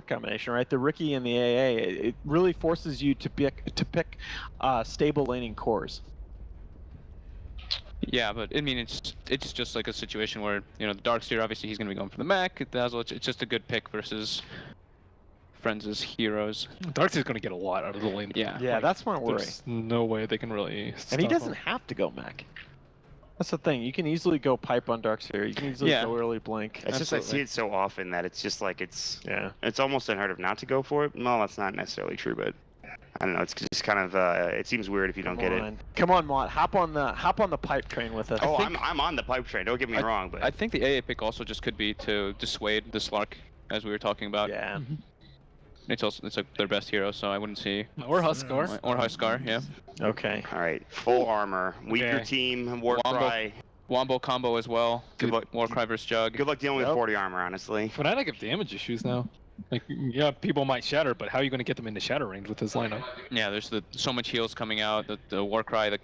combination, right? The Riki and the AA, it really forces you to pick stable laning cores. Yeah, but I mean, it's just like a situation where, you know, the Darkseer, obviously he's going to be going for the mech. Dazzle, it's just a good pick versus Friends' heroes. Darkseer's going to get a lot out of the lane. Yeah. Yeah, Like, that's my worry. There's no way they can really stop And he doesn't him. have to go mech. That's the thing. You can easily go pipe on Darkseer. You can easily Yeah. go early blink. It's just I see it so often that it's just like it's almost unheard of not to go for it. No, that's not necessarily true, but I don't know. It's just kind of it seems weird if you don't get it. Come on, Mott. Hop on the pipe train with us. Oh, I'm on the pipe train. Don't get me wrong, but I think the AA pick also just could be to dissuade the Slark, as we were talking about. Yeah. It's like their best hero, so I wouldn't see. Or Huskar. Or Huskar, yeah. Okay. All right, full armor, weaker team, Warcry. Wombo combo as well. Good luck. Warcry versus Jug. Good luck dealing with 40 armor, honestly. Fnatic have damage issues now. Like, yeah, people might shatter, but how are you going to get them into shatter range with this lineup? Yeah, there's so much heals coming out that the Warcry, the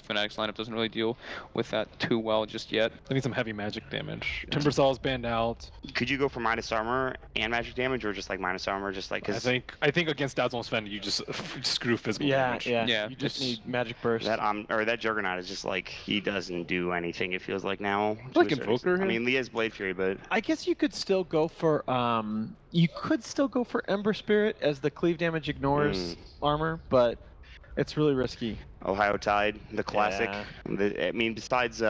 Fnatic's lineup doesn't really deal with that too well just yet. They need some heavy magic damage. Timbersaw is banned out. Could you go for minus armor and magic damage, or just like minus armor, just like? Cause I think against Dazzle and Sven, you just screw physical damage. Yeah. You just need magic burst. That Juggernaut is just like he doesn't do anything. It feels like now. Like Invoker. I mean, Lee has Blade Fury, but I guess you could still go for Ember Spirit as the cleave damage ignores armor, but it's really risky. Ohio Tide, the classic. Yeah. I mean, besides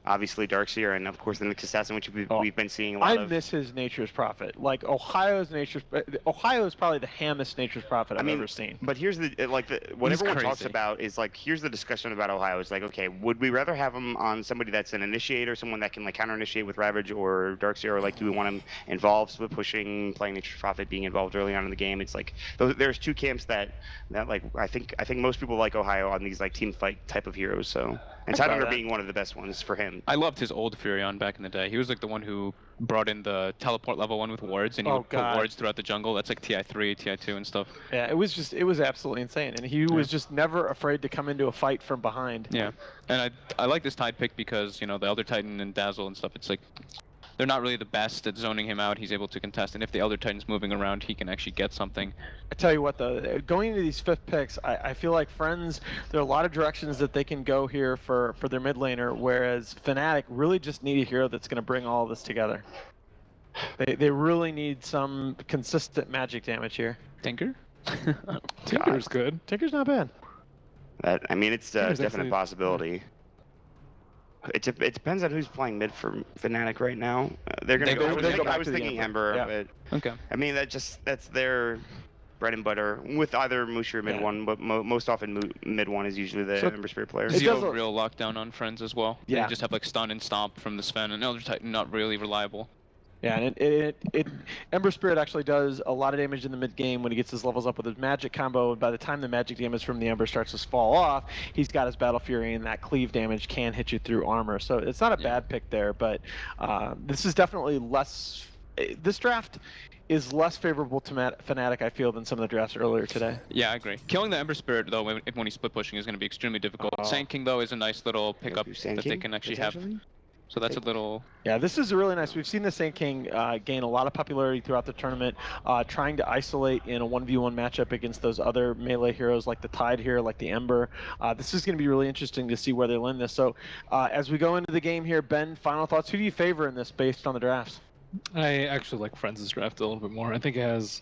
obviously Darkseer and of course the Nyx Assassin, which we've been seeing a lot of. I miss his Nature's Prophet. Like Ohio is probably the hammest Nature's Prophet I've ever seen. But here's what everyone talks about is like, here's the discussion about Ohio. It's like, okay, would we rather have him on somebody that's an initiator, someone that can like counter initiate with Ravage or Darkseer, or like do we want him involved, split pushing, playing Nature's Prophet, being involved early on in the game? It's like there's two camps that like I think most people like Ohio on these like team fight type of heroes. So and Tidehunter being one of the best ones for him. I loved his old Furion back in the day. He was like the one who brought in the teleport level 1 with wards, and he would put wards throughout the jungle. That's like TI3, TI2 and stuff. Yeah, it was absolutely insane, and he was just never afraid to come into a fight from behind. Yeah, and I like this Tide pick because, you know, the Elder Titan and Dazzle and stuff, it's like they're not really the best at zoning him out. He's able to contest, and if the Elder Titan's moving around, he can actually get something. I tell you what, though, going into these fifth picks, I feel like Friends, there are a lot of directions that they can go here for their mid laner, whereas Fnatic really just need a hero that's going to bring all of this together. They really need some consistent magic damage here. Tinker? Tinker's good. Tinker's not bad. I mean, it's a definite possibility. It depends on who's playing mid for Fnatic right now. They're gonna go. I was thinking Ember, but okay. I mean that's their bread and butter with either Mushu or mid one, but most often mid one is usually the Ember Spirit player. Does he have real lockdown on Friends as well? Yeah. They just have like stun and stomp from the Sven, and Elder Titan not really reliable. Yeah, and Ember Spirit actually does a lot of damage in the mid game when he gets his levels up with his magic combo. And by the time the magic damage from the Ember starts to fall off, he's got his Battle Fury, and that cleave damage can hit you through armor. So it's not a bad pick there, but this is definitely less. This draft is less favorable to Fnatic, I feel, than some of the drafts earlier today. Yeah, I agree. Killing the Ember Spirit, though, when he's split pushing, is going to be extremely difficult. Sand King, though, is a nice little pickup that they can actually have. So that's a little... Yeah, this is really nice. We've seen the Sand King gain a lot of popularity throughout the tournament, trying to isolate in a 1v1 matchup against those other melee heroes like the Tide here, like the Ember. This is going to be really interesting to see where they land this. So as we go into the game here, Ben, final thoughts. Who do you favor in this based on the drafts? I actually like Friends' draft a little bit more. I think it has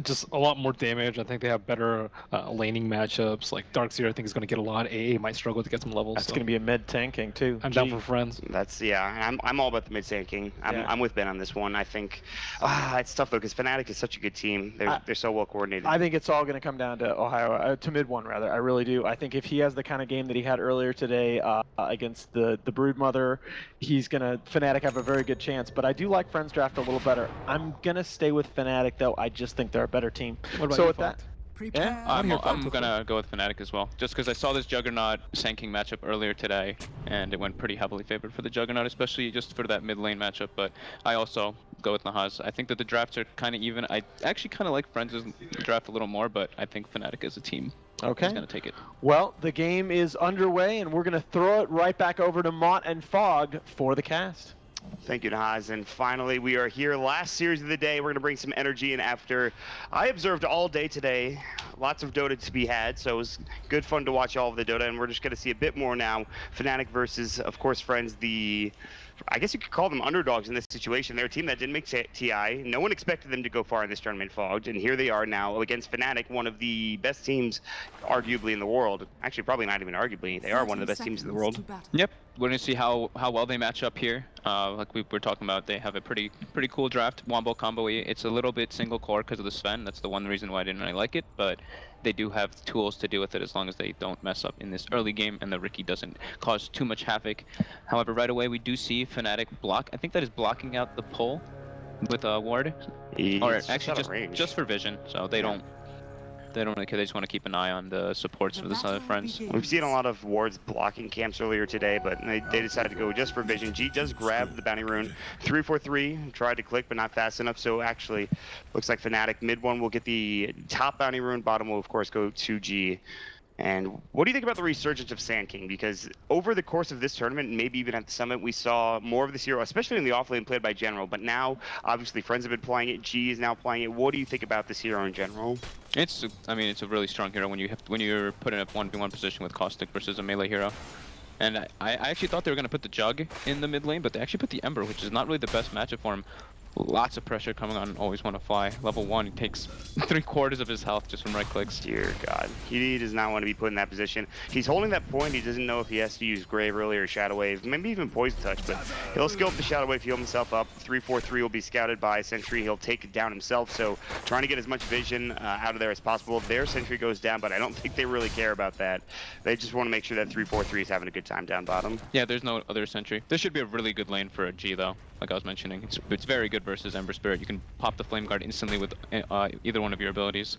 just a lot more damage. I think they have better laning matchups. Like Darkseer, I think is going to get a lot. AA might struggle to get some levels. That's going to be a mid tanking too. I'm down for Friends. That's I'm all about the mid tanking. I'm with Ben on this one. I think it's tough though because Fnatic is such a good team. They're so well coordinated. I think it's all going to come down to Ohio, to mid one rather. I really do. I think if he has the kind of game that he had earlier today against the Broodmother, he's going to Fnatic have a very good chance. But I do like Friends draft a little better. I'm going to stay with Fnatic though. I just think they're a better team. What about so you, with that, I'm gonna go with Fnatic as well, just because I saw this Juggernaut Sand King matchup earlier today, and it went pretty heavily favored for the Juggernaut, especially just for that mid lane matchup. But I also go with Nahaz. I think that the drafts are kind of even. I actually kind of like Friends' draft a little more, but I think Fnatic as a team is gonna take it. Well, the game is underway, and we're gonna throw it right back over to Mott and Fog for the cast. Thank you, Nahaz. And finally, we are here. Last series of the day. We're going to bring some energy in after I observed all day today. Lots of Dota to be had, so it was good fun to watch all of the Dota. And we're just going to see a bit more now. Fnatic versus, of course, Friends, I guess you could call them underdogs in this situation. They're a team that didn't make TI. No one expected them to go far in this tournament, Fogged. And here they are now against Fnatic, one of the best teams, arguably, in the world. Actually, probably not even arguably. They are one of the best teams in the world. Yep. We're going to see how well they match up here. Like we were talking about, they have a pretty cool draft. Wombo combo. It's a little bit single core because of the Sven. That's the one reason why I didn't really like it. But they do have tools to deal with it as long as they don't mess up in this early game and the Riki doesn't cause too much havoc. However, right away we do see Fnatic block. I think that is blocking out the pull with a ward. Or actually just for vision. So they don't really care. They just want to keep an eye on the supports for the side of Friends. We've seen a lot of wards blocking camps earlier today, but they decided to go just for vision. G does grab the bounty rune. 3-4-3, tried to click, but not fast enough. So actually, looks like Fnatic mid one will get the top bounty rune. Bottom will, of course, go to G. And what do you think about the resurgence of Sand King? Because over the course of this tournament, maybe even at the Summit, we saw more of this hero, especially in the offlane played by General. But now, obviously, Friends have been playing it. G is now playing it. What do you think about this hero in general? It's a really strong hero when you're put in a 1v1 position with Caustic versus a melee hero. And I actually thought they were going to put the Jug in the mid lane, but they actually put the Ember, which is not really the best matchup for him. Lots of pressure coming on Always Wanna Fly. Level 1, he takes 3/4 of his health just from right clicks. Dear God. He does not want to be put in that position. He's holding that point. He doesn't know if he has to use Grave early or Shadow Wave, maybe even Poison Touch, but he'll skill up the Shadow Wave, heal himself up. 3-4-3 will be scouted by Sentry. He'll take it down himself, so trying to get as much vision out of there as possible. Their Sentry goes down, but I don't think they really care about that. They just want to make sure that 3-4-3 is having a good time down bottom. Yeah, there's no other Sentry. This should be a really good lane for a G, though. Like I was mentioning, it's very good versus Ember Spirit. You can pop the Flame Guard instantly with either one of your abilities.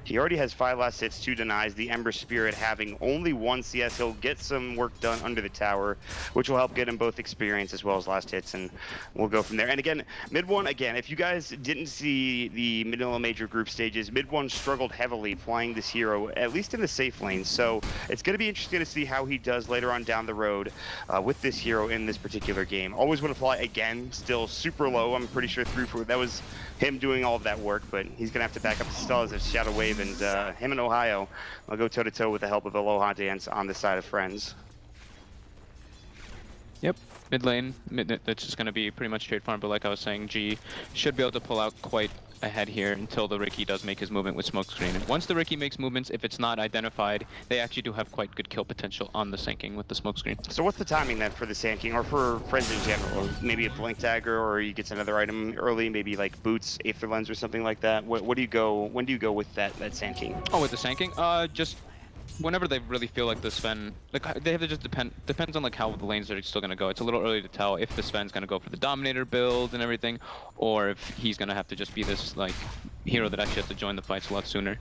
He already has 5 last hits, 2 denies. The Ember Spirit having only 1 CS. He'll get some work done under the tower, which will help get him both experience as well as last hits, and we'll go from there. And again, mid one, again, if you guys didn't see the Manila Major group stages, mid one struggled heavily playing this hero, at least in the safe lane. So it's going to be interesting to see how he does later on down the road with this hero in this particular game. Always Wanna Fly, again, still super low. I'm pretty sure 3-4, that was him doing all of that work, but he's going to have to back up the stalls as Shadow Wave, and him and Ohio will go toe-to-toe with the help of Aloha Dance on the side of Friends. Yep, mid lane, that's just going to be pretty much straight farm, but like I was saying, G should be able to pull out quite ahead here until the Riki does make his movement with Smokescreen. And once the Riki makes movements, if it's not identified, they actually do have quite good kill potential on the Sand King with the Smokescreen. So what's the timing then for the Sand King, or for Friends in general? Maybe a Blink Dagger, or he gets another item early, maybe like Boots, Aether Lens, or something like that? When do you go with that Sand King? Oh, with the Sand King? Just whenever they really feel like the Sven, like they have to just depends on like how the lanes are still gonna go. It's a little early to tell if the Sven's gonna go for the Dominator build and everything, or if he's gonna have to just be this like hero that actually has to join the fights a lot sooner.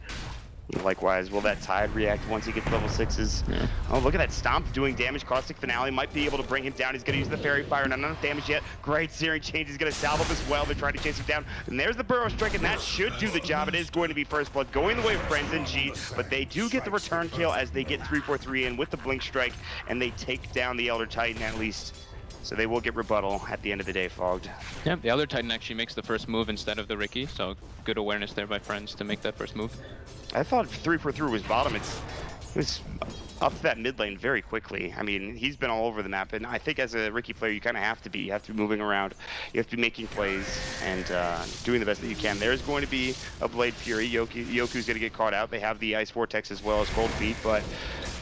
Likewise, will that Tide react once he gets level 6s? Yeah. Oh, look at that Stomp doing damage. Caustic Finale might be able to bring him down. He's going to use the Fairy Fire. Not enough damage yet. Great Searing Change. He's going to salve up as well. They're trying to chase him down. And there's the Burrow Strike, and that should do the job. It is going to be First Blood going the way of Friends and G, but they do get the return kill as they get 3-4-3 in with the Blink Strike, and they take down the Elder Titan at least. So they will get rebuttal at the end of the day, Fogged. Yeah, the Elder Titan actually makes the first move instead of the Riki, so good awareness there by Friends to make that first move. I thought 3-4-3 was bottom. It was up to that mid lane very quickly. I mean, he's been all over the map, and I think as a Riki player, you kind of have to be. You have to be moving around. You have to be making plays and doing the best that you can. There's going to be a Blade Fury. Yoku's going to get caught out. They have the Ice Vortex as well as Cold Feet, but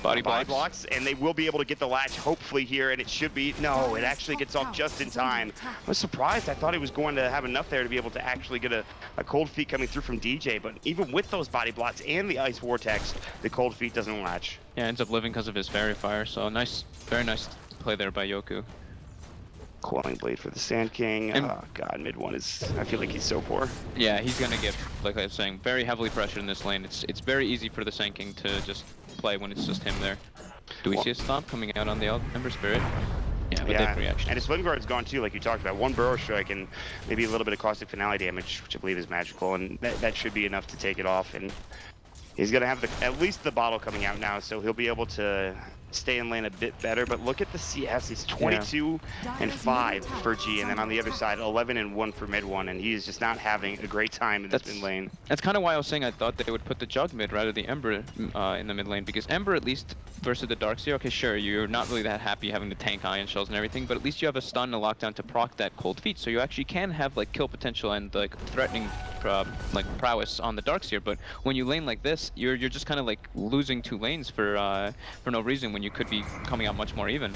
body blocks, and they will be able to get the latch hopefully here, and it should be. No, it actually gets off just in time. I was surprised. I thought he was going to have enough there to be able to actually get a Cold Feet coming through from DJ, but even with those body blocks and the Ice Vortex, the Cold Feet doesn't latch. Yeah, ends up living because of his Fairy Fire, so nice, very nice play there by Yoku. Quelling Blade for the Sand King. Oh god, mid one is, I feel like he's so poor. Yeah, he's gonna get, like I was saying, very heavily pressured in this lane. It's very easy for the Sand King to just play when it's just him there. Do we see a Stomp coming out on the Ember Spirit? Yeah, but they have reactions. And his Flame Guard's gone too, like you talked about. 1 Burrow Strike and maybe a little bit of Caustic Finale damage, which I believe is magical, and that should be enough to take it off. And he's gonna have at least the bottle coming out now, so he'll be able to stay in lane a bit better, but look at the CS. It's 22 and 5 for G, and then on the other side, 11 and 1 for mid one, and he is just not having a great time in this mid lane. That's kind of why I was saying I thought they would put the Jug mid rather than the Ember in the mid lane, because Ember, at least versus the Darkseer, okay, sure, you're not really that happy having to tank Ion Shells and everything, but at least you have a stun and a lockdown to proc that cold feet, so you actually can have like kill potential and like threatening like prowess on the Darkseer. But when you lane like this, you're just kind of like losing 2 lanes for no reason when you could be coming out much more even.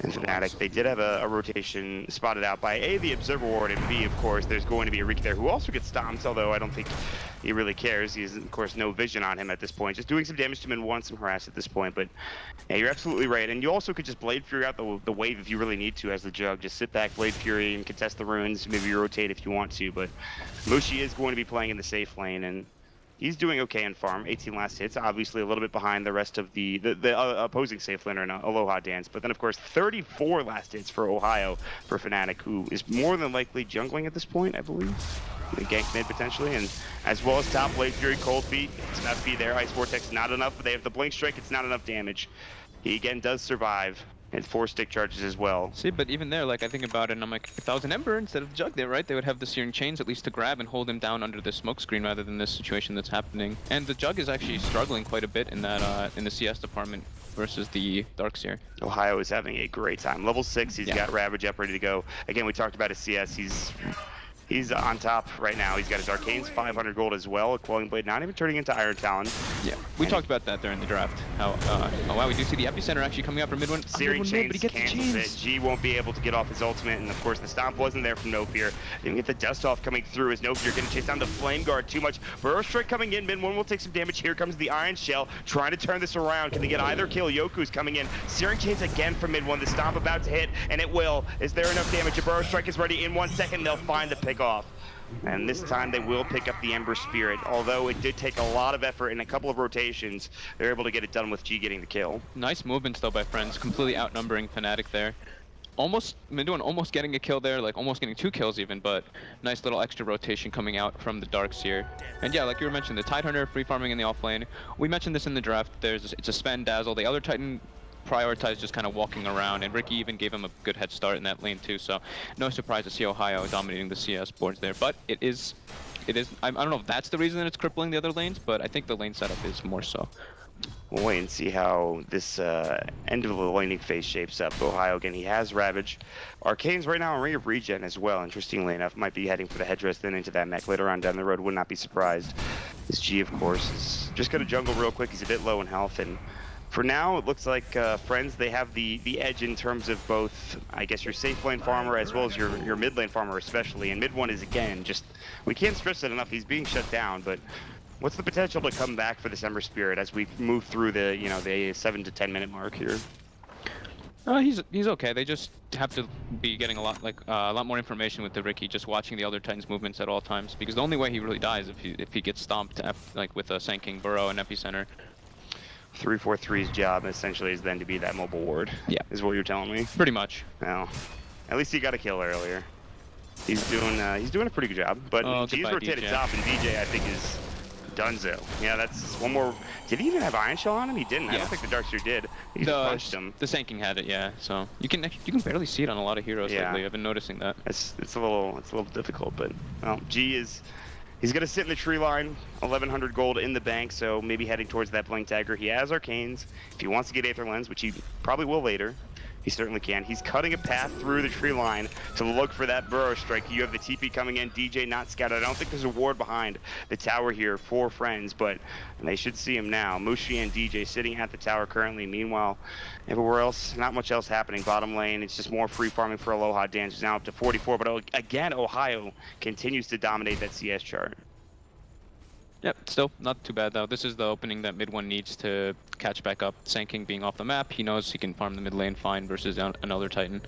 In Fnatic, they did have a rotation spotted out by A, the Observer Ward, and B, of course, there's going to be a Riki there who also gets stomped, although I don't think he really cares. He has, of course, no vision on him at this point. Just doing some damage to him and wants some harass at this point, but yeah, you're absolutely right. And you also could just Blade Fury out the wave if you really need to as the Jug. Just sit back, Blade Fury, and contest the runes. Maybe you rotate if you want to, but Mushi is going to be playing in the safe lane, and he's doing okay in farm. 18 last hits, obviously a little bit behind the rest of the opposing safe laner in Aloha Dance. But then, of course, 34 last hits for Ohio for Fnatic, who is more than likely jungling at this point, I believe. The gank mid potentially, and as well as top Blade Fury, Cold Feet. It's about to be there. Ice Vortex, not enough, but they have the Blink Strike. It's not enough damage. He again does survive. And 4 stick charges as well. See, but even there, like I think about it, and I'm like, if that was an Ember instead of the Jug there, right? They would have the Searing Chains at least to grab and hold him down under the smoke screen rather than this situation that's happening. And the Jug is actually struggling quite a bit in that in the CS department versus the Darkseer. Ohio is having a great time. Level 6, he's got Ravage up ready to go. Again, we talked about his CS. He's on top right now. He's got his Arcanes, 500 gold as well. A Quelling Blade, not even turning into Iron Talon. Yeah, we talked about that during the draft. How, oh wow, we do see the Epicenter actually coming out from mid one. Searing Chains cancels it. G won't be able to get off his ultimate, and of course the Stomp wasn't there from No Fear. Didn't get the Dust Off coming through as No Fear getting chased down the Flame Guard too much. Burrow Strike coming in, mid one will take some damage. Here comes the Iron Shell, trying to turn this around. Can they get either kill? Yoku's coming in. Searing Chains again from mid one. The Stomp about to hit, and it will. Is there enough damage? If Burrow Strike is ready in 1 second, they'll find the pick off. And this time they will pick up the Ember Spirit, although it did take a lot of effort and a couple of rotations. They're able to get it done with G getting the kill. Nice movements though by Friends, completely outnumbering Fnatic there. Almost, Midone almost getting a kill there, like almost getting 2 kills even, but nice little extra rotation coming out from the Darkseer. And yeah, like you were mentioning, the Tidehunter free farming in the offlane. We mentioned this in the draft, it's a Sven Dazzle. The other Titan prioritized just kind of walking around, and Riki even gave him a good head start in that lane too, so no surprise to see Ohio dominating the CS boards there. But it is I don't know if that's the reason that it's crippling the other lanes, but I think the lane setup is more so. We'll wait and see how this end of the laning phase shapes up. Ohio, again, he has Ravage. Arcane's right now in Ring of Regen as well, interestingly enough. Might be heading for the headdress, then into that mech later on down the road. Would not be surprised. This G, of course, is just going to jungle real quick. He's a bit low in health, and for now, it looks like Friends, they have the edge in terms of both, I guess, your safe lane farmer as well as your mid lane farmer especially. And mid one is, again, just, we can't stress it enough, he's being shut down, but what's the potential to come back for this Ember Spirit as we move through the, the 7 to 10 minute mark here? He's okay. They just have to be getting a lot more information with the Riki, just watching the other Titans' movements at all times, because the only way he really dies if he gets stomped like with a Sanking Burrow and Epicenter. 343's job essentially is then to be that mobile ward. Yeah, is what you're telling me. Pretty much. Well, at least he got a kill earlier. He's doing a pretty good job. But G's rotated top, and DJ I think is donezo. Yeah, that's one more. Did he even have Iron Shell on him? He didn't. Yeah. I don't think the Darkseer did. He just punched him. The Sanking had it, yeah. So you can barely see it on a lot of heroes lately. I've been noticing that. It's a little difficult, but well, G is. He's going to sit in the tree line, 1,100 gold in the bank, so maybe heading towards that Blink Dagger. He has Arcanes. If he wants to get Aether Lens, which he probably will later, he certainly can. He's cutting a path through the tree line to look for that Burrow Strike. You have the TP coming in, DJ not scouted. I don't think there's a ward behind the tower here for Friends, but they should see him now. Mushi and DJ sitting at the tower currently. Meanwhile, everywhere else, not much else happening. Bottom lane, it's just more free farming for Aloha Dance. It's now up to 44, but again, Ohio continues to dominate that CS chart. Yep, still not too bad though. This is the opening that mid one needs to catch back up. Sanking being off the map, he knows he can farm the mid lane fine versus another Titan.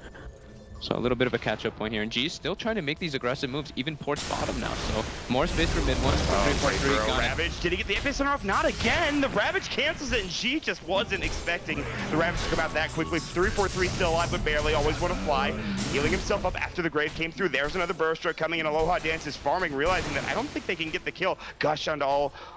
So a little bit of a catch-up point here, and G's still trying to make these aggressive moves, even ports bottom now, so more space for mid one. 3-4-3, got it. Ravage, did he get the epicenter off? Not again! The Ravage cancels it, and G just wasn't expecting the Ravage to come out that quickly. 3-4-3 still alive, but barely, always want to fly. Healing himself up after the Grave came through. There's another burst stroke coming in. Aloha Dance is farming, realizing that I don't think they can get the kill. Gush onto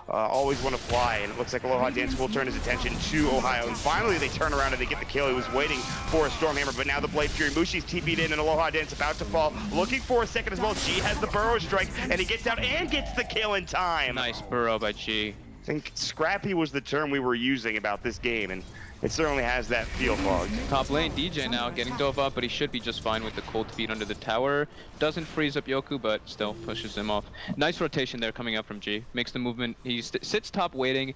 always want to fly, and it looks like Aloha Dance will turn his attention to Ohio, and finally they turn around and they get the kill. He was waiting for a Stormhammer, but now the Blade Fury. Mushi's TP'd in, and Aloha Dance about to fall, looking for a second as well. G has the Burrow Strike, and he gets out and gets the kill in time. Nice Burrow by G. I think scrappy was the term we were using about this game, and it certainly has that feel, Fog. Top lane, DJ now getting dove up, but he should be just fine with the cold feet under the tower. Doesn't freeze up Yoku, but still pushes him off. Nice rotation there coming up from G. Makes the movement. He sits top waiting.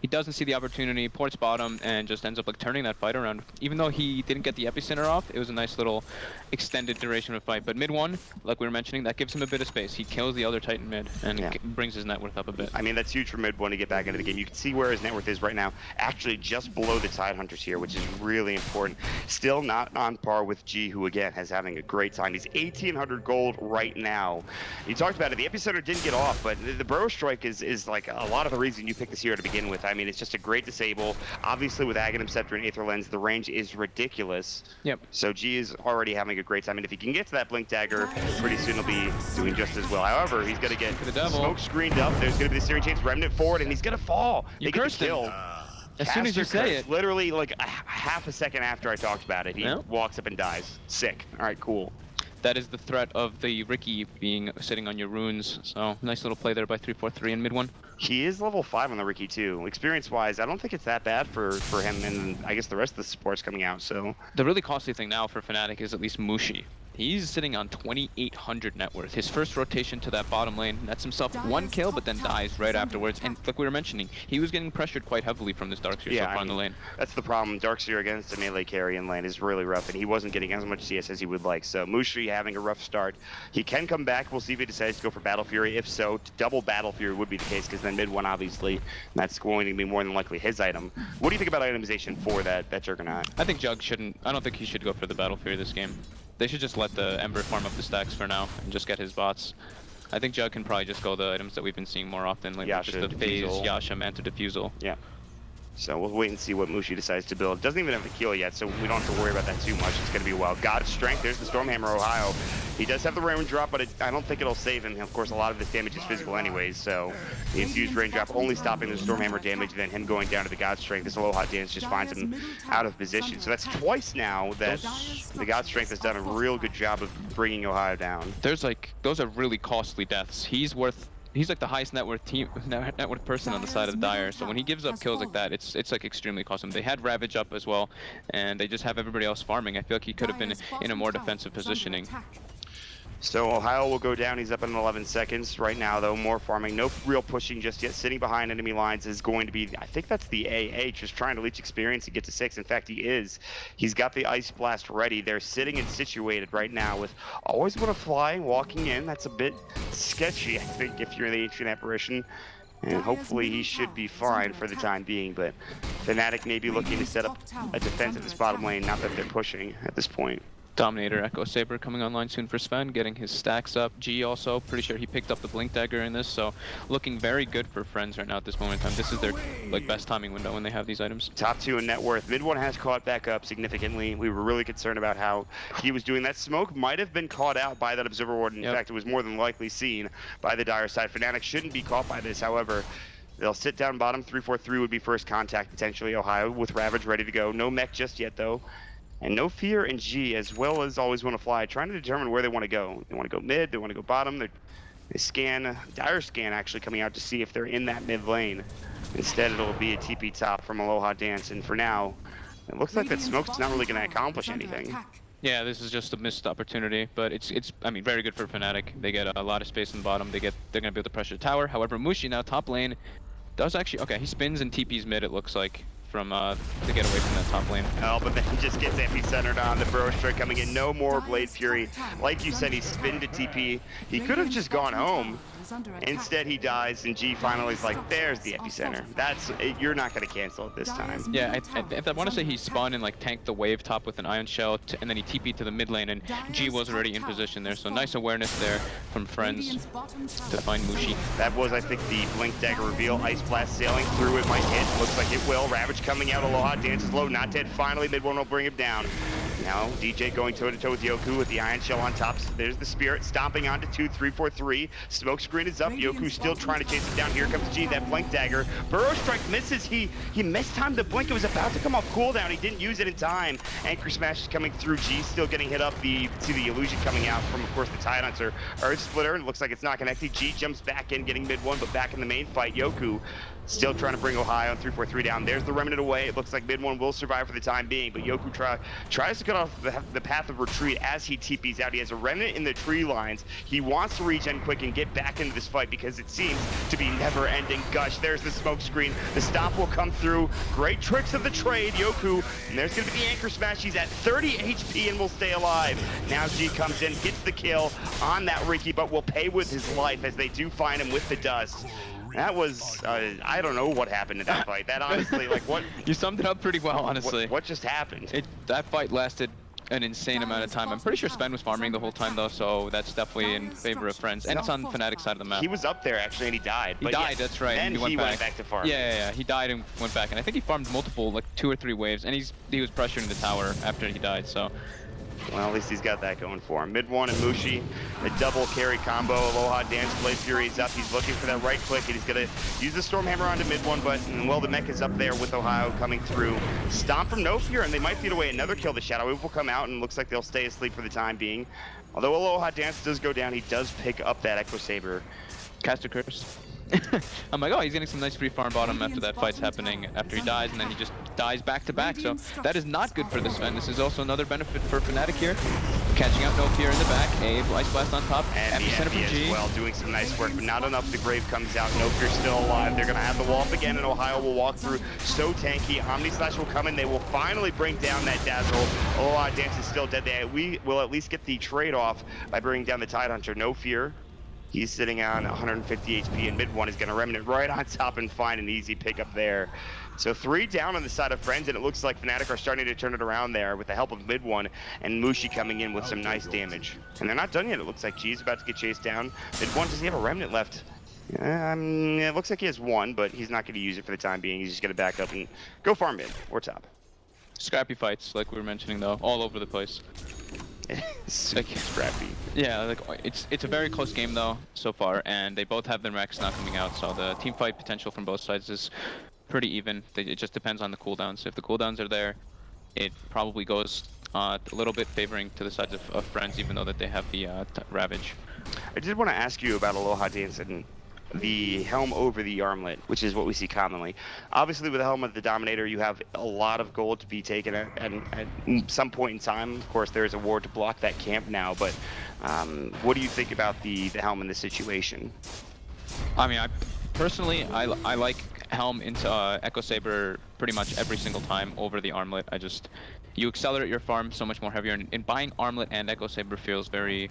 He doesn't see the opportunity, ports bottom, and just ends up like turning that fight around. Even though he didn't get the epicenter off, it was a nice little extended duration of fight. But mid one, like we were mentioning, that gives him a bit of space. He kills the other Titan mid and brings his net worth up a bit. I mean, that's huge for mid one to get back into the game. You can see where his net worth is right now, actually just below the Tidehunters here, which is really important. Still not on par with G, who again has having a great time. He's 1,800 gold right now. You talked about it, the epicenter didn't get off, but the Burrow Strike is like a lot of the reason you picked this hero to begin with. I mean, it's just a great disable. Obviously, with Aghanim Scepter and Aether Lens, the range is ridiculous. Yep. So G is already having a great time, and if he can get to that Blink Dagger, pretty soon he'll be doing just as well. However, he's going to get smoke screened up. There's going to be the Searing Chains, Remnant forward, and he's going to fall. You cursed him. As soon as you say it. Literally, like half a second after I talked about it, he walks up and dies. Sick. All right, cool. That is the threat of the Riki being sitting on your runes. So nice little play there by 3-4-3 in mid one. He is level 5 on the Riki too. Experience-wise, I don't think it's that bad for him, and I guess the rest of the support's coming out. So the really costly thing now for Fnatic is at least Mushi. He's sitting on 2,800 net worth. His first rotation to that bottom lane nets himself 1 kill, but then dies right afterwards. And like we were mentioning, he was getting pressured quite heavily from this Darkseer so far on the lane. That's the problem. Darkseer against a melee carry in lane is really rough, and he wasn't getting as much CS as he would like. So Mushi having a rough start. He can come back. We'll see if he decides to go for Battle Fury. If so, double Battle Fury would be the case, because then mid one, obviously, that's going to be more than likely his item. What do you think about itemization for that Juggernaut? I think Jug shouldn't. I don't think he should go for the Battle Fury this game. They should just let the Ember farm up the stacks for now and just get his bots. I think Jug can probably just go the items that we've been seeing more often, like just the Phase, Yasha, Manta, Diffusal. Yeah. So we'll wait and see what Mushi decides to build. Doesn't even have the kill yet, so we don't have to worry about that too much. It's going to be wild. God's Strength, there's the Stormhammer Ohio. He does have the raindrop, but I don't think it'll save him. Of course, a lot of this damage is physical anyways, so the infused raindrop only stopping the Stormhammer damage, then him going down to the God's Strength. This Aloha Dance just finds him out of position. So that's twice now that the God's Strength has done a real good job of bringing Ohio down. Those are really costly deaths. He's like the highest net worth person on the side of the Dire. So when he gives up kills like that, it's like extremely costly. They had Ravage up as well, and they just have everybody else farming. I feel like he could have been in a more defensive positioning. So Ohio will go down. He's up in 11 seconds right now, though. More farming, no real pushing just yet. Sitting behind enemy lines is going to be, I think that's the AA, just trying to leech experience and get to 6. In fact, he is. He's got the Ice Blast ready. They're sitting and situated right now with Always Want to Fly walking in. That's a bit sketchy, I think, if you're in the Ancient Apparition. And hopefully he should be fine for the time being, but Fnatic may be looking to set up a defense at this bottom lane, not that they're pushing at this point. Dominator Echo Saber coming online soon for Sven, getting his stacks up. G also, pretty sure he picked up the Blink Dagger in this, so looking very good for Friends right now at this moment in time. This is their best timing window when they have these items. Top 2 in net worth. Mid one has caught back up significantly. We were really concerned about how he was doing. That smoke might have been caught out by that Observer Ward. In fact, it was more than likely seen by the Dire side. Fnatic shouldn't be caught by this, however. They'll sit down bottom. 3-4-3 would be first contact, potentially. Ohio with Ravage ready to go. No mech just yet, though. And no fear in G, as well as Always Want to Fly, trying to determine where they want to go. They want to go mid, they want to go bottom. They scan, Dire scan actually coming out to see if they're in that mid lane. Instead, it'll be a TP top from Aloha Dance, and for now, it looks like that smoke's not really going to accomplish anything. Yeah, this is just a missed opportunity, but it's I mean, very good for Fnatic. They get a lot of space in the bottom. They're going to be able to pressure the tower. However, Mushi now top lane does actually, okay, he spins and TP's mid, it looks like, from to get away from that top lane. Oh, but then he just gets epicentred on the Burrow Strike coming in. No more Blade Fury. Like you said, he spinned to TP. He could have just gone home. Instead, he dies, and G finally is like, there's the epicenter. You're not going to cancel it this time. Yeah, I want to say he spawned and like tanked the wave top with an ion shell, and then he TP'd to the mid lane, and G was already in position there. So nice awareness there from Friends to find Mushi. That was, I think, the Blink Dagger reveal. Ice Blast sailing through, it might hit. Looks like it will. Ravage coming out. Aloha dances low, not dead. Finally, mid-1 will bring him down. Now, DJ going toe-to-toe with Yoku with the Iron Shell on top. There's the Spirit stomping onto 2, 3, 4, 3. Smoke screen is up. Yoku still trying to chase it down. Here comes G, that Blink Dagger. Burrow Strike misses. He mistimed the Blink. It was about to come off cooldown. He didn't use it in time. Anchor Smash is coming through. G still getting hit up. See the illusion coming out from, of course, the Tidehunter. Earth Splitter. It looks like it's not connected. G jumps back in, getting mid-1, but back in the main fight. Yoku still trying to bring Ohio on 3-4-3 down. There's the Remnant away. It looks like mid-1 will survive for the time being, but Yoku tries to cut off the path of retreat as he TPs out. He has a Remnant in the tree lines. He wants to regen quick and get back into this fight because it seems to be never-ending gush. There's the smoke screen. The stop will come through. Great tricks of the trade, Yoku. And there's going to be the Anchor Smash. He's at 30 HP and will stay alive. Now G comes in, gets the kill on that Ricky, but will pay with his life as they do find him with the dust. That was, I don't know what happened in that fight. That honestly, like what? You summed it up pretty well, honestly. What just happened? That fight lasted an insane amount of time. I'm pretty sure Sven was farming the whole time though, so that's definitely in favor of Friends. And it's on Fnatic side of the map. He was up there actually, and he died. He died, that's right. Then he went back to farm. Yeah. He died and went back, and I think he farmed multiple, like 2 or 3 waves, and he was pressuring the tower after he died. So. Well, at least he's got that going for him. Mid-1 and Mushi, the double carry combo. Aloha Dance, Blade Fury is up. He's looking for that right click, and he's going to use the Stormhammer onto mid-1, but, well, the mech is up there with Ohio coming through. Stomp from No Fear, and they might feed away another kill. The Shadow Wave will come out, and looks like they'll stay asleep for the time being. Although Aloha Dance does go down, he does pick up that Echo Saber. Caster Curse. I'm like, oh, he's getting some nice free farm bottom after that fight's happening, after he dies, and then he just dies back to back. So that is not good for this Sven. This is also another benefit for Fnatic here. Catching out No Fear in the back, a Ice Blast on top, and the FP as well, doing some nice work, but not enough. The Grave comes out, No Fear still alive. They're going to have the wall up again, and Ohio will walk through. So tanky. Omni Slash will come in. They will finally bring down that Dazzle. Aloha Dance is still dead. We will at least get the trade off by bringing down the Tidehunter. No Fear. He's sitting on 150 HP, and mid-1 is going to Remnant right on top and find an easy pickup there. So 3 down on the side of Friends, and it looks like Fnatic are starting to turn it around there with the help of mid-1 and Mushi coming in with some nice damage. And they're not done yet. It looks like G's about to get chased down. Mid-1, does he have a Remnant left? It looks like he has 1, but he's not going to use it for the time being. He's just going to back up and go farm mid or top. Scrappy fights, like we were mentioning, though, all over the place. Like, scrappy. Yeah, like it's a very close game though so far, and they both have their Rex not coming out, so the team fight potential from both sides is pretty even. It just depends on the cooldowns. If the cooldowns are there, it probably goes a little bit favoring to the sides of Friends, even though that they have the Ravage. I did want to ask you about Aloha Dance and the helm over the armlet, which is what we see commonly. Obviously, with the helm of the Dominator, you have a lot of gold to be taken at some point in time. Of course, there is a ward to block that camp now, but what do you think about the helm in this situation? I mean, personally, I like helm into Echo Saber pretty much every single time over the armlet. You accelerate your farm so much more heavier, and buying armlet and Echo Saber feels very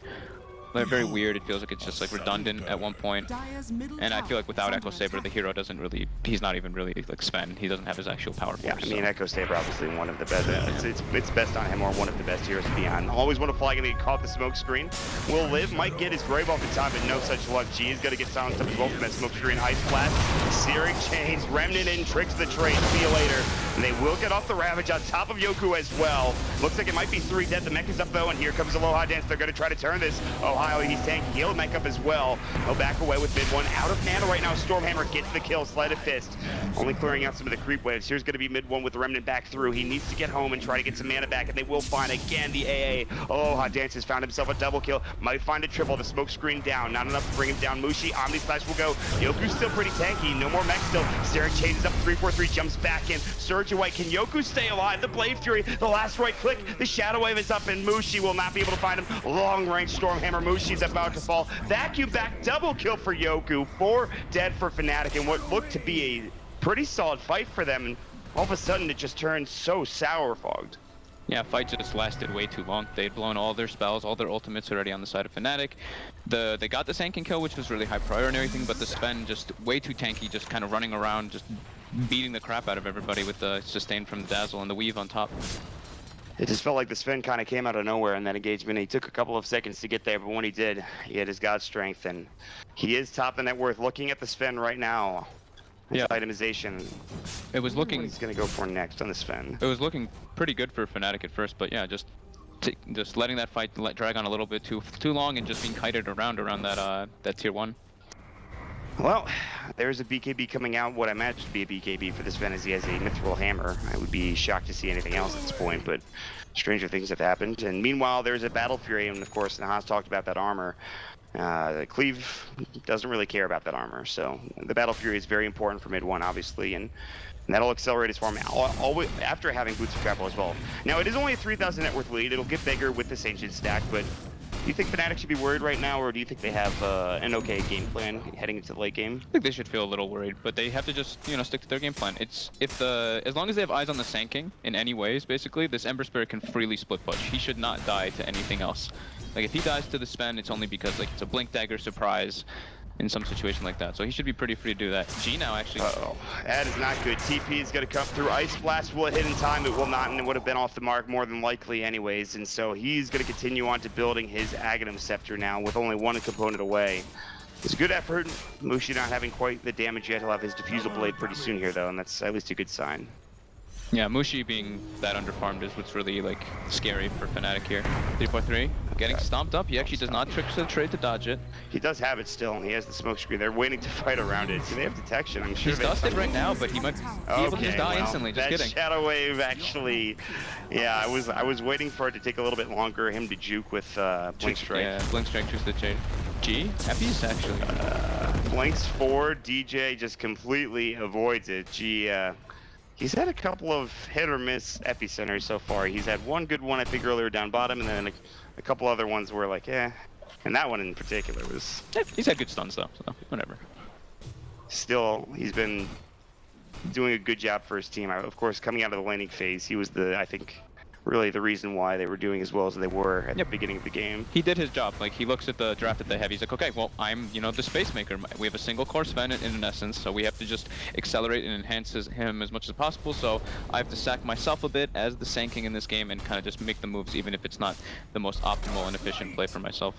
weird. It feels like it's just like redundant at one point, and I feel like without Echo Saber, the hero doesn't really, he's not even really like Sven. He doesn't have his actual power force. Yeah, I mean, Echo Saber obviously one of the best. It's best on him, or one of the best heroes to be on. Always want to fly, gonna get caught the smoke screen. Will live, might get his Grave off the top, but no such luck. G is gonna get silenced up as well from that smoke screen. Ice Blast, Searing Chains, Remnant in, tricks the trade. See you later. And they will get off the Ravage on top of Yoku as well. Looks like it might be 3 dead. The mech is up though, and here comes Aloha Dance. They're gonna try to turn this. Ohio, he's tanking. He'll mech up as well. He'll back away with mid-1. Out of mana right now. Stormhammer gets the kill. Sleight of Fist. Only clearing out some of the creep waves. Here's going to be mid-1 with the Remnant back through. He needs to get home and try to get some mana back, and they will find again the AA. Aloha Dance has found himself a double kill. Might find a triple. The smoke screen down. Not enough to bring him down. Mushi, Omni Slash will go. Yoku's still pretty tanky. No more mech still. Searing chases up 3-4-3. Jumps back in. Surge away. Can Yoku stay alive? The Blade Fury. The last right click. The Shadow Wave is up, and Mushi will not be able to find him. Long range Stormhammer. Mushi's about to fall. Vacuum back, double kill for Yoku, 4 dead for Fnatic, and what looked to be a pretty solid fight for them, and all of a sudden it just turned so sour-fogged. Yeah, fight just lasted way too long. They'd blown all their spells, all their ultimates already on the side of Fnatic. They got the Sanking kill, which was really high priority and everything, but the Sven just way too tanky, just kind of running around, just beating the crap out of everybody with the sustain from the Dazzle and the Weave on top. It just felt like the Sven kind of came out of nowhere in that engagement. He took a couple of seconds to get there, but when he did, he had his god strength, and he is top of net worth. Looking at the Sven right now, his itemization. It was looking. What he's gonna go for next on the Sven. It was looking pretty good for Fnatic at first, but yeah, just letting that fight drag on a little bit too long and just being kited around that tier 1. Well, there's a BKB coming out. What I imagine to be a BKB for this Sven is he has a Mithril Hammer. I would be shocked to see anything else at this point, but stranger things have happened. And meanwhile, there's a Battle Fury, and of course, Nahas talked about that armor. Cleave doesn't really care about that armor, so the Battle Fury is very important for mid 1, obviously, and that'll accelerate his farm after having Boots of Travel as well. Now, it is only a 3,000 net worth lead. It'll get bigger with this Ancient stack, but do you think Fnatic should be worried right now, or do you think they have an okay game plan heading into the late game? I think they should feel a little worried, but they have to just, stick to their game plan. As long as they have eyes on the Sanking in any ways, basically, this Ember Spirit can freely split push. He should not die to anything else. Like, if he dies to the Sven, it's only because, like, it's a Blink Dagger surprise in some situation like that. So he should be pretty free to do that. G now, actually. Uh-oh. That is not good. TP is going to come through. Ice Blast will hit in time. It will not, and it would have been off the mark more than likely anyways. And so he's going to continue on to building his Aghanim Scepter now with only one component away. It's a good effort. Mushi not having quite the damage yet. He'll have his Diffusal Blade pretty soon here, though, and that's at least a good sign. Yeah, Mushi being that underfarmed is what's really, like, scary for Fnatic here. 343, getting stomped up. He actually does not trick the trade to dodge it. He does have it still, and he has the smoke screen. They're waiting to fight around it. Do they have detection? I'm sure he's dusted right now, but he might be able to just die instantly. Just kidding. Shadow Wave actually, yeah, I was waiting for it to take a little bit longer. Him to juke with Blink Strike. Yeah, Blink Strike choose the Jade. G? Epi's actually. Blinks forward. DJ just completely avoids it. G. He's had a couple of hit or miss epicenters so far. He's had one good one, I think, earlier down bottom, and then a couple other ones were like, eh. And that one in particular was... He's had good stuns, though, so whatever. Still, he's been doing a good job for his team. Of course, coming out of the laning phase, he was I think, really the reason why they were doing as well as they were at the beginning of the game. He did his job. Like, he looks at the draft that they have. He's like, okay, well, I'm, the space maker. We have a single core Sven in essence, so we have to just accelerate and enhance him as much as possible. So I have to sack myself a bit as the Sanking in this game and kind of just make the moves, even if it's not the most optimal and efficient play for myself.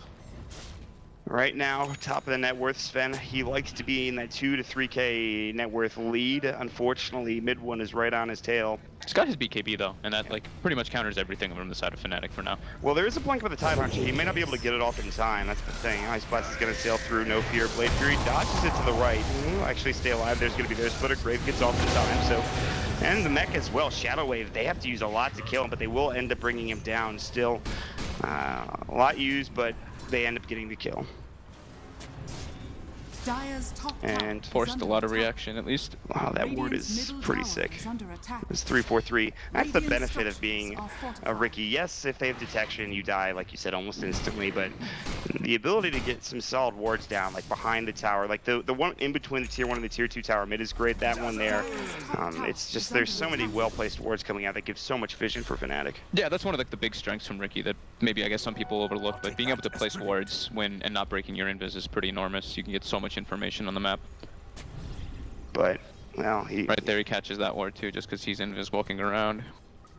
Right now, top of the net worth Sven, he likes to be in that 2 to 3k net worth lead. Unfortunately, mid 1 is right on his tail. He's got his BKB though, and that like pretty much counters everything from the side of Fnatic for now. Well, there is a blink with the Tidehunter. He may not be able to get it off in time. That's the thing. Ice Blast is going to sail through, no fear. Blade Fury dodges it to the right. He'll actually stay alive. There's going to be their splitter. Grave gets off in time. So, and the mech as well. Shadow Wave. They have to use a lot to kill him, but they will end up bringing him down. Still, a lot used, but they end up getting the kill. And forced a lot of reaction, at least. Wow, that ward is pretty sick. It's 343. That's the benefit of being a Riki. Yes, if they have detection, you die, like you said, almost instantly, but the ability to get some solid wards down, like behind the tower, like the one in between the tier 1 and the tier 2 tower mid is great. That one there, it's just, there's so many well-placed wards coming out that give so much vision for Fnatic. Yeah, that's one of the big strengths from Riki that maybe I guess some people overlook, but being able to place wards and not breaking your invis is pretty enormous. You can get so much information on the map. But, well, right there he catches that ward too, just because he's invis walking around.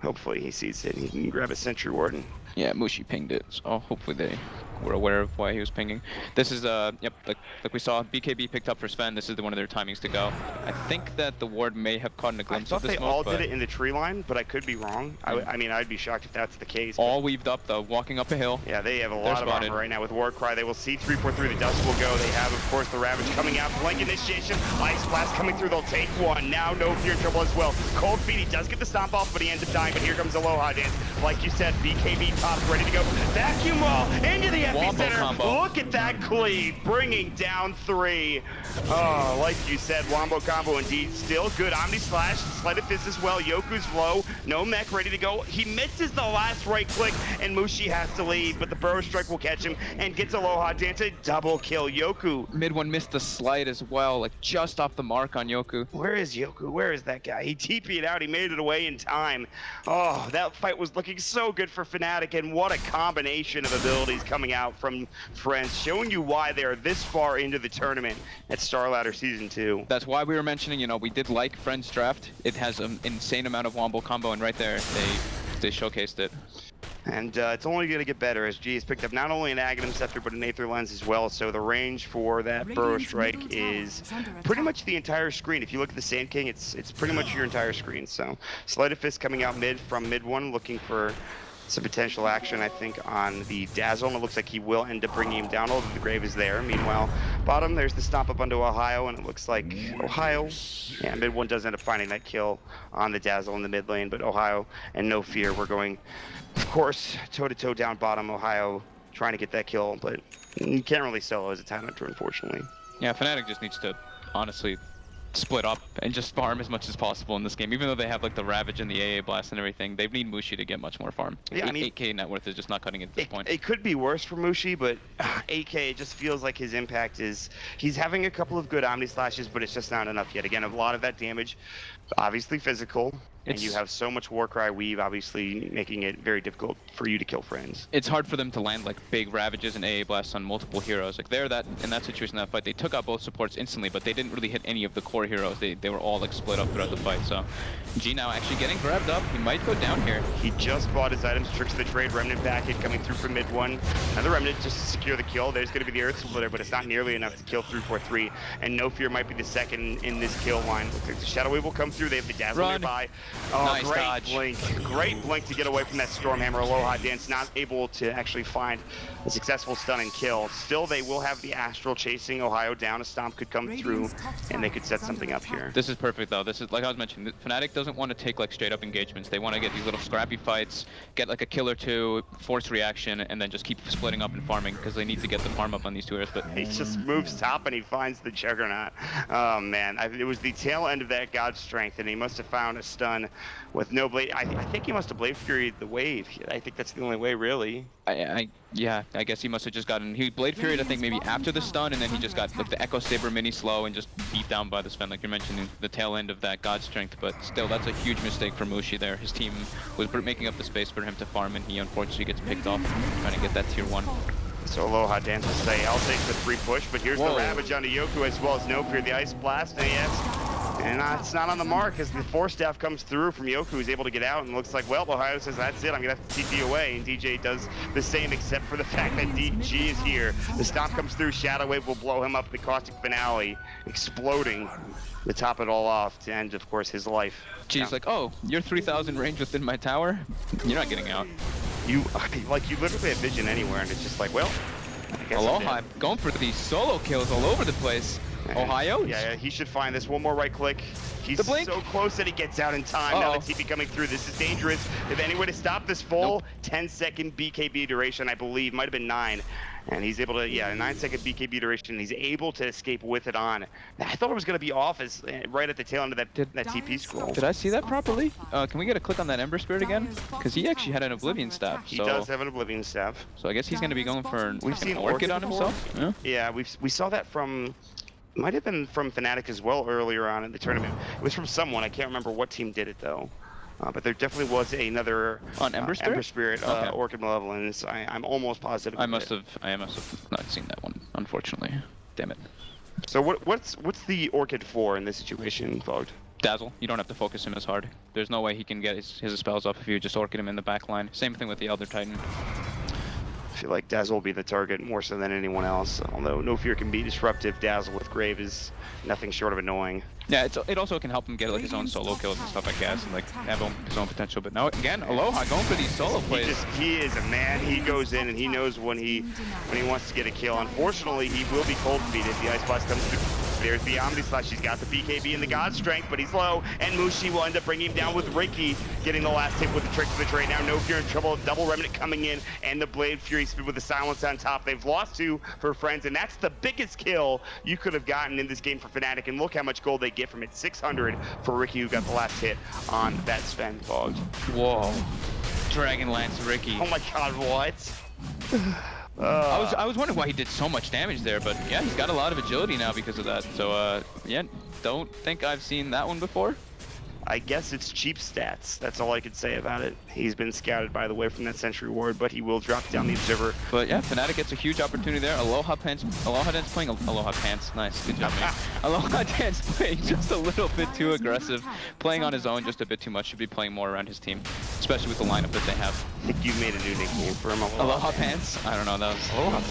Hopefully he sees it and he can grab a sentry ward. Yeah, Mushi pinged it, so hopefully they were aware of why he was pinging. This is, yep, like we saw, BKB picked up for Sven. This is one of their timings to go. I think that the ward may have caught in a glimpse of the smoke. I thought they all did it in the tree line, but I could be wrong. I mean, I'd be shocked if that's the case. All weaved up, though, walking up a hill. Yeah, they have a lot of armor right now with Warcry. They will see 343, the dust will go. They have, of course, the Ravage coming out. Blank initiation, Ice Blast coming through. They'll take one. Now no fear trouble as well. Cold Feet, he does get the stomp off, but he ends up dying. But here comes Aloha Dance. Like you said, BKB top, ready to go. Vacuum wall into the Wombo combo. Look at that cleave, bringing down 3. Oh, like you said, wombo combo indeed. Still good. Omni Slash, Sleight of Fist as well. Yoku's low, no mech ready to go. He misses the last right click, and Mushi has to leave, but the Burrow Strike will catch him and gets Aloha Dan to double kill Yoku. Mid one missed the slide as well, like just off the mark on Yoku. Where is Yoku? Where is that guy? He TP'd out. He made it away in time. Oh, that fight was looking so good for Fnatic, and what a combination of abilities coming out from Friends, showing you why they are this far into the tournament at StarLadder Season 2. That's why we were mentioning, you know, we did like Friends draft. It has an insane amount of wombo combo, and right there, they showcased it. And it's only going to get better as G has picked up not only an Aghanim Scepter, but an Aether Lens as well. So the range for that Burrow Strike is pretty much the entire screen. If you look at the Sand King, it's pretty much your entire screen. So Sleight of Fist coming out mid from mid one, looking for some potential action, I think, on the Dazzle. And it looks like he will end up bringing him down, although the Grave is there. Meanwhile, bottom, there's the stomp up onto Ohio, and it looks like Ohio, yeah, mid one does end up finding that kill on the Dazzle in the mid lane, but Ohio and No Fear, we're going, of course, toe-to-toe down bottom. Ohio trying to get that kill, but you can't really solo as a time hunter, unfortunately. Yeah, Fnatic just needs to, honestly, split up and just farm as much as possible in this game. Even though they have like the Ravage and the AA Blast and everything, they need Mushi to get much more farm. Yeah, I mean, 8k net worth is just not cutting it at this point. It could be worse for Mushi, but 8k, it just feels like his impact is, he's having a couple of good Omni Slashes, but it's just not enough yet. Again, a lot of that damage, obviously physical, and you have so much Warcry weave, obviously making it very difficult for you to kill Friends. It's hard for them to land like big Ravages and AA Blasts on multiple heroes. Like they're that in that situation, that fight, they took out both supports instantly, but they didn't really hit any of the core heroes. They were all like split up throughout the fight. So G now actually getting grabbed up. He might go down here. He just bought his items, Tricks of the Trade, Remnant packet coming through from mid one. Another Remnant just to secure the kill. There's going to be the Earth Splitter, but it's not nearly enough to kill 343. And No Fear might be the second in this kill line. Looks like the Shadow Wave will come through. They have the Dazzle nearby. Oh, nice great dodge. blink. Great blink to get away from that Stormhammer. Aloha Dance not able to actually find a successful stun and kill. Still, they will have the Astral chasing Ohio down. A Stomp could come through, and they could set something up here. This is perfect, though. This is, like I was mentioning, Fnatic doesn't want to take like straight up engagements. They want to get these little scrappy fights, get like a kill or two, force reaction, and then just keep splitting up and farming because they need to get the farm up on these two heroes. But he just moves top and he finds the Juggernaut. Oh man, it was the tail end of that God Strength, and he must have found a stun with no blade. I think he must have Blade Fury the wave. I think that's the only way, really. Yeah, I guess he must have just gotten, he Blade Fury I think maybe after the stun, and then he just got like the Echo Saber mini slow and just beat down by the Sven, like you're mentioning, the tail end of that God Strength. But still, that's a huge mistake for Mushi there. His team was making up the space for him to farm, and he unfortunately gets picked off trying to get that tier 1. So Aloha Dance will say, I'll take the 3 push, but here's the Ravage onto Yoku as well as No Fear, the Ice Blast, and it's not on the mark as the Force Staff comes through from Yoku, who's able to get out, and looks like, well, Ohio says, that's it, I'm gonna have to TP away, and DJ does the same, except for the fact that DG is here. The Stomp comes through, Shadow Wave will blow him up, the Caustic Finale, exploding to top it all off, to end, of course, his life. G's like, oh, you're 3,000 range within my tower? You're not getting out. You literally have vision anywhere, and it's just like, well, I guess Aloha going for these solo kills all over the place. Ohio? Yeah, he should find this. One more right click. He's so close that he gets out in time. Now the TP coming through. This is dangerous. If any way to stop this full 10-second BKB duration, I believe, might have been 9. And he's able to, a 9-second BKB duration. He's able to escape with it on. I thought it was going to be off as right at the tail end of that TP scroll. Did I see that properly? Can we get a click on that Ember Spirit again? Because he actually had an Oblivion Staff. He does have an Oblivion Staff. So I guess he's going to be going for We've seen Orchid on himself. Yeah, we saw that from... Might have been from Fnatic as well earlier on in the tournament. It was from someone. I can't remember what team did it though. But there definitely was another on Ember Spirit, Orchid Malevolence. I'm almost positive. I must have not seen that one, unfortunately. Damn it. So what's the Orchid for in this situation, Vogd? Dazzle. You don't have to focus him as hard. There's no way he can get his spells up if you just Orchid him in the back line. Same thing with the Elder Titan. I feel like Dazzle will be the target more so than anyone else. Although No Fear can be disruptive, Dazzle with Grave is nothing short of annoying. Yeah, it also can help him get like his own solo kills and stuff, I guess, and like have his own potential. But now again, Aloha going for these solo plays. He is a man. He goes in and he knows when he wants to get a kill. Unfortunately, he will be cold feet if the Ice Blast comes through There's the Omni Slash. He's got the BKB and the God Strength, but he's low. And Mushi will end up bringing him down with Ricky, getting the last hit with the Trick to the Trade. Now No Fear in trouble. Double Remnant coming in, and the Blade Fury Speed with the Silence on top. They've lost 2 for f.r.i.e.n.d.s, and that's the biggest kill you could have gotten in this game for Fnatic. And look how much gold they get from it. 600 for Ricky, who got the last hit on that Sven Fogged. Whoa. Dragon Lance Ricky. Oh my god, what? I was wondering why he did so much damage there, but yeah, he's got a lot of agility now because of that. So yeah, don't think I've seen that one before. I guess it's cheap stats. That's all I could say about it. He's been scouted, by the way, from that Sentry Ward, but he will drop down the Observer. But yeah, Fnatic gets a huge opportunity there. Aloha Dance playing Aloha Pants. Nice, good job, mate. Aloha Dance playing just a little bit too aggressive, playing on his own just a bit too much. Should be playing more around his team, especially with the lineup that they have. I think you made a new nickname for him. Aloha Pants? I don't know. That was Aloha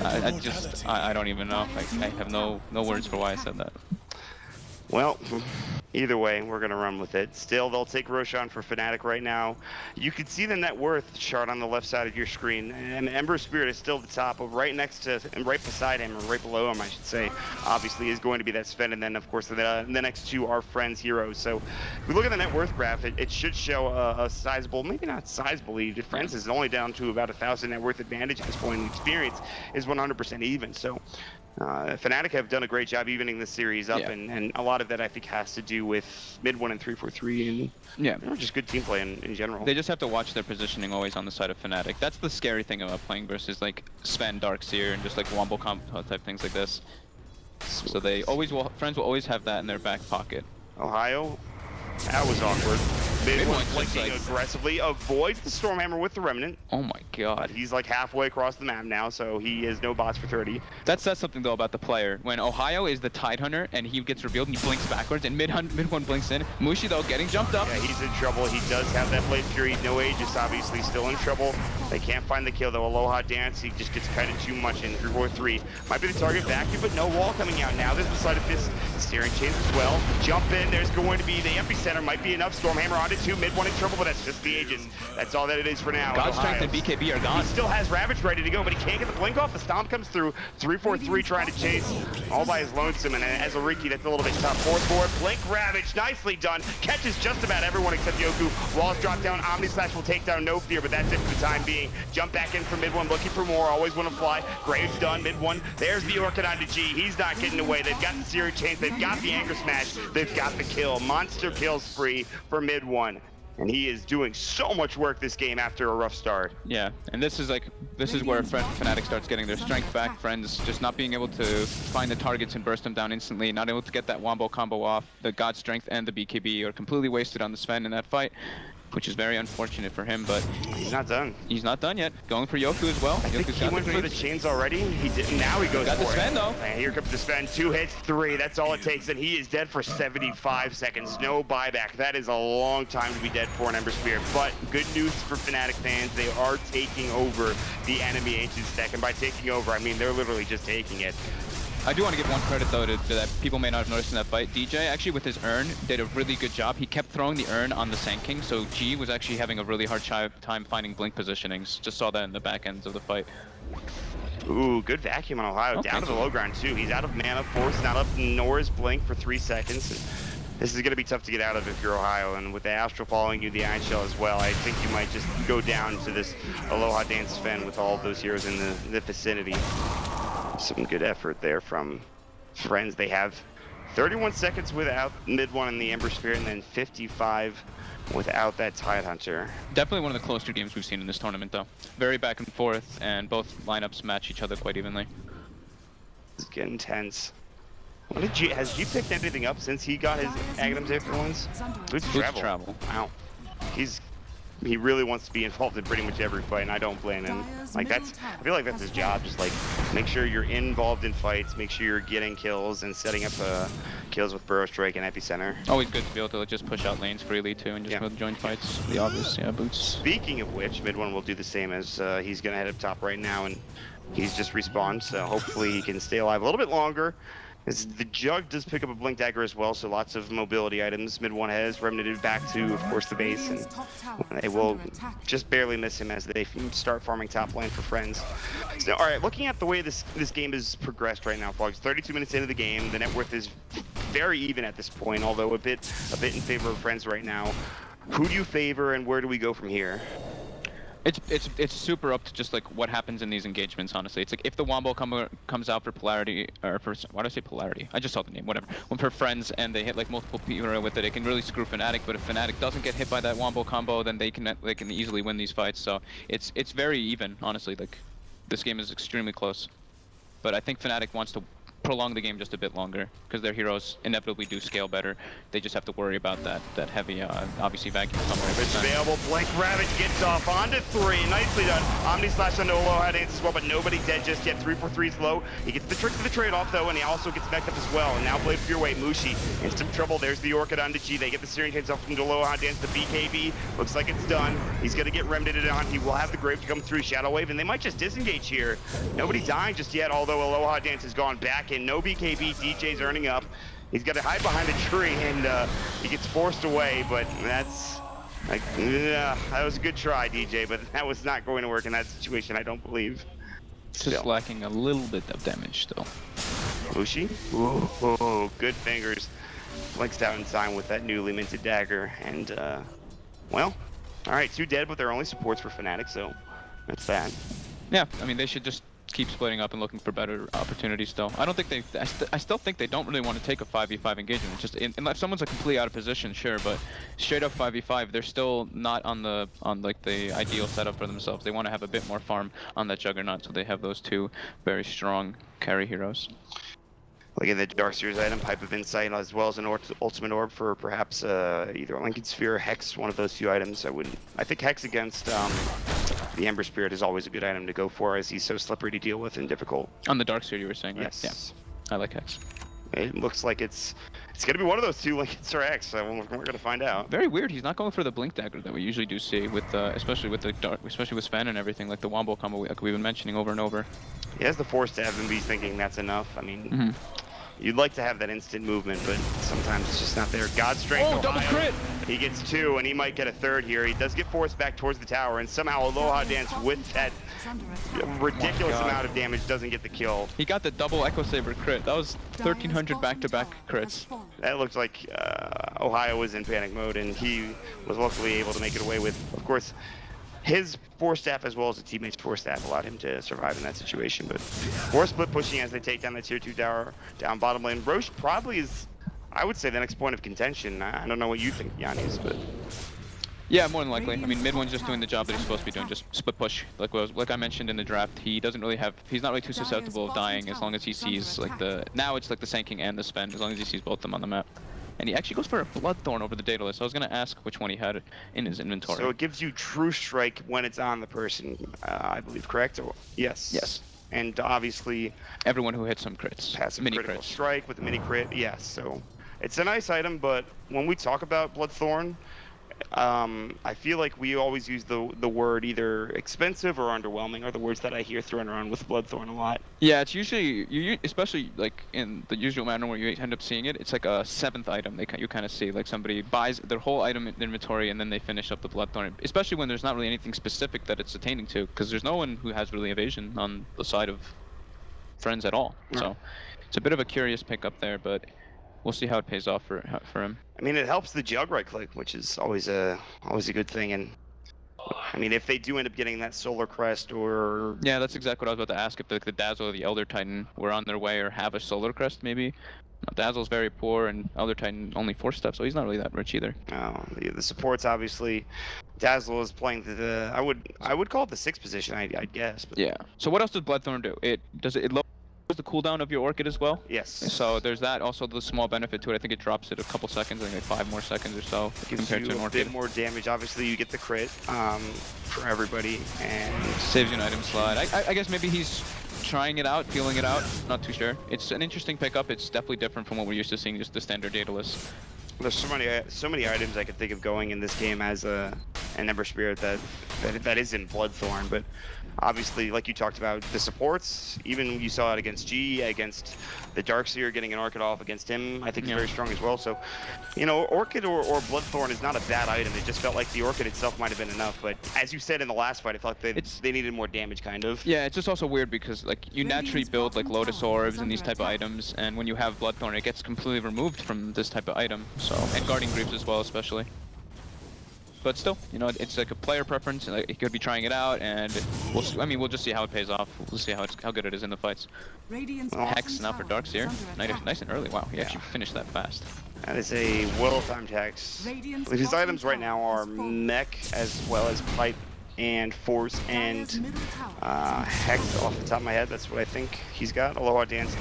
Pants. I don't even know. I have no words for why I said that. Well, either way, we're going to run with it. Still, they'll take Roshan for Fnatic right now. You can see the net worth chart on the left side of your screen. And Ember Spirit is still at the top, but right next to, and right beside him, or right below him, I should say, obviously is going to be that Sven. And then, of course, the next 2 are f.r.i.e.n.d.s heroes. So if we look at the net worth graph, it should show a sizable, maybe not sizable lead. f.r.i.e.n.d.s is only down to about 1,000 net worth advantage at this point. And experience is 100% even. So Fnatic have done a great job evening this series up, and a lot of that I think has to do with mid-1 and 3-4-3 and just good team play in general. They just have to watch their positioning always on the side of Fnatic. That's the scary thing about playing versus like Sven, Darkseer, and just like Wombo combo type things like this. So they always will, friends will always have that in their back pocket. Ohio, that was awkward. Mid-1 flanking like aggressively, avoids the Stormhammer with the Remnant. Oh my god. He's like halfway across the map now, so he is no bots for 30. That says something though about the player. When Ohio is the Tide Hunter and he gets revealed and he blinks backwards and mid-1 blinks in. Mushi though getting jumped up. Yeah, he's in trouble. He does have that Blade Fury. No Aegis obviously still in trouble. They can't find the kill though. Aloha Dance, he just gets kind of too much in 3-4-3. Might be the target vacuum, but no wall coming out now. There's the side of this steering chains as well. Jump in, there's going to be the epicenter. Might be enough. Stormhammer onto 2, mid-1 in trouble, but that's just the Aegis. That's all that it is for now. God Strength and BKB are gone. He still has Ravage ready to go, but he can't get the blink off. The Stomp comes through. 3-4-3 trying to chase all by his lonesome, and as a Ricky, that's a little bit tough. Fourth board, blink Ravage, nicely done. Catches just about everyone except Yoku. Walls drop down, Omni Slash will take down No Fear, but that's it for the time being. Jump back in for mid-1, looking for more, always want to fly. Graves done, mid-1. There's the Orchid onto G. He's not getting away. They've got the Searing Chains, they've got the Anchor Smash, they've got the kill. Monster kill spree for mid-1. And he is doing so much work this game after a rough start. Yeah, and this is where Fnatic starts getting their strength back. Friends just not being able to find the targets and burst them down instantly, not able to get that Wombo combo off. The God Strength and the BKB are completely wasted on the Sven in that fight, which is very unfortunate for him, but he's not done. He's not done yet. Going for Yoku as well. I think he went for the chains already. He didn't. Now he goes for it. Got the Sven though. And here comes the Sven. 2 hits, 3. That's all it takes, and he is dead for 75 seconds. No buyback. That is a long time to be dead for an Ember Spirit. But good news for Fnatic fans. They are taking over the enemy Ancient stack, and by taking over, I mean they're literally just taking it. I do want to give one credit though to that people may not have noticed in that fight. DJ actually with his urn did a really good job. He kept throwing the urn on the Sand King, so G was actually having a really hard time finding blink positionings. Just saw that in the back ends of the fight. Ooh, good vacuum on Ohio. Okay. Down to the low ground too. He's out of mana force, not up nor his blink for 3 seconds. This is going to be tough to get out of if you're Ohio, and with the Astral following you, the Iron Shell as well, I think you might just go down to this Aloha Dance Sven with all of those heroes in the vicinity. Some good effort there from f.r.i.e.n.d.s. They have 31 seconds without mid-1 in the Ember Spirit, and then 55 without that Tide Hunter. Definitely one of the closer games we've seen in this tournament though. Very back and forth, and both lineups match each other quite evenly. It's getting tense. Has G picked anything up since he got his Aghanim's Influence? Boots travel. Wow. He really wants to be involved in pretty much every fight, and I don't blame him. Like I feel like that's his job. Just like make sure you're involved in fights, make sure you're getting kills and setting up kills with Burrow Strike and Epicenter. Always good to be able to just push out lanes freely too, and just join fights. The obvious, Boots. Speaking of which, mid-1 will do the same as he's gonna head up top right now, and he's just respawned. So hopefully he can stay alive a little bit longer. As the Jug does pick up a Blink Dagger as well, so lots of mobility items. Mid one has remnanted back to, of course, the base, and they will just barely miss him as they start farming top lane for friends. So, all right, looking at the way this game has progressed right now, Flogs, 32 minutes into the game, the net worth is very even at this point, although a bit in favor of friends right now. Who do you favor, and where do we go from here? It's super up to just like what happens in these engagements. Honestly, it's like if the Wombo comes out for polarity, or for why do I say polarity? I just saw the name. Whatever. When for friends and they hit like multiple people with it, it can really screw Fnatic. But if Fnatic doesn't get hit by that Wombo combo, then they can easily win these fights. So it's very even. Honestly, like this game is extremely close. But I think Fnatic wants to prolong the game just a bit longer because their heroes inevitably do scale better. They just have to worry about that heavy, obviously vacuum somewhere. It's available. Blink Ravage gets off onto 3. Nicely done. Omni slash onto Aloha Dance as well, but nobody dead just yet. 3-4-3 is low. He gets the trick to the trade-off though, and he also gets backed up as well. And now Blade for your way. Mushi in some trouble. There's the Orchid onto G. They get the steering chains off from Aloha Dance. The BKB looks like it's done. He's gonna get remnanted on. He will have the Grave to come through. Shadow Wave, and they might just disengage here. Nobody dying just yet, although Aloha Dance has gone back in. No BKB. DJ's earning up. He's got to hide behind a tree, and he gets forced away, but that's like, that was a good try, DJ, but that was not going to work in that situation, I don't believe. Just lacking a little bit of damage still. Mushi? Ooh, good fingers. Blinks out in time with that newly minted dagger, and well, all right, 2 dead, but they're only supports for Fnatic, so that's bad. Yeah, I mean, they should just keep splitting up and looking for better opportunities still. I don't think I still think they don't really want to take a 5v5 engagement. It's just unless someone's completely out of position, sure, but straight up 5v5, they're still not on like the ideal setup for themselves. They want to have a bit more farm on that Juggernaut, so they have those 2 very strong carry heroes. Look at the DarkSeries item, Pipe of Insight, as well as an Ultimate Orb for perhaps either Lincoln Sphere or Hex, one of those 2 items. I think Hex against the Ember Spirit is always a good item to go for, as he's so slippery to deal with and difficult. On the Darkseer you were saying, right? Yes. Yeah, I like Hex. It looks like it's going to be one of those 2, Lincoln or Hex, so we're going to find out. Very weird, he's not going for the Blink Dagger that we usually do see, with especially with Sven and everything, like the Wombo combo like we've been mentioning over and over. He has the Force to have him, he's thinking that's enough. I mean, you'd like to have that instant movement, but sometimes it's just not there. God Strength, oh, double crit! He gets 2, and he might get a 3rd here. He does get forced back towards the tower, and somehow Aloha Dance with that ridiculous amount of damage doesn't get the kill. He got the double Echo Saber crit. That was 1,300 back-to-back crits. That looked like Ohio was in panic mode, and he was luckily able to make it away with, of course, his Force Staff as well as the teammates' Force Staff allowed him to survive in that situation. But Force split pushing as they take down the tier 2 tower down bottom lane. Roche probably is, I would say, the next point of contention. I don't know what you think, Giannis, but... Yeah, more than likely. I mean, mid one's just doing the job that he's supposed to be doing, just split push. Like I mentioned in the draft, he's not really too susceptible of dying as long as he sees now it's like the Sanking and the Sven, as long as he sees both of them on the map. And he actually goes for a Bloodthorn over the Daedalus. I was going to ask which one he had in his inventory. So it gives you True Strike when it's on the person, I believe, correct? Yes. Yes. And obviously... everyone who hits some crits. Passive mini critical crits. strike with a mini crit, yes. So it's a nice item, but when we talk about Bloodthorn, I feel like we always use the word either expensive or underwhelming are the words that I hear thrown around with Bloodthorn a lot. Yeah, it's usually, especially like in the usual manner where you end up seeing it, it's like a 7th item you kind of see. Like somebody buys their whole item in inventory and then they finish up the Bloodthorn, especially when there's not really anything specific that it's attaining to, because there's no one who has really evasion on the side of friends at all. Right. So it's a bit of a curious pickup there, but we'll see how it pays off for him. I mean, it helps the Jug right click, which is always a good thing. And I mean, if they do end up getting that Solar Crest or... Yeah, that's exactly what I was about to ask, if the Dazzle or the Elder Titan were on their way or have a Solar Crest, maybe. Dazzle's very poor, and Elder Titan only 4 steps, so he's not really that rich either. Oh, the supports, obviously. Dazzle is playing I would call it the 6th position, I guess. But... yeah. So what else does Bloodthorn do? It lowers the cooldown of your Orchid as well? Yes. So there's that, also the small benefit to it. I think it drops it a couple seconds, I think like 5 more seconds or so compared to an Orchid. A bit more damage. Obviously, you get the crit for everybody, and saves you an item slot. I guess maybe he's trying it out, feeling it out. Not too sure. It's an interesting pickup. It's definitely different from what we're used to seeing, just the standard Daedalus. There's so many items I could think of going in this game as an Ember Spirit that isn't Bloodthorn, but obviously, like you talked about, the supports, even you saw it against G, against the Darkseer, getting an Orchid off against him, I think is very strong as well. So, you know, Orchid or Bloodthorn is not a bad item. It just felt like the Orchid itself might have been enough. But as you said in the last fight, I felt they needed more damage, kind of. Yeah, it's just also weird because, like, you naturally build, like, Lotus Orbs and these type of items, and when you have Bloodthorn, it gets completely removed from this type of item. So, and Guardian Greaves as well, especially. But still, you know, it's like a player preference. Like, he could be trying it out, and we'll just see how it pays off. We'll see how good it is in the fights. Hex now for Darkseer. Nice and early. Wow, he actually finished that fast. That is a well-timed Hex. His items right now are Mech as well as Pipe and Force and Hex off the top of my head. That's what I think he's got. Aloha Dance.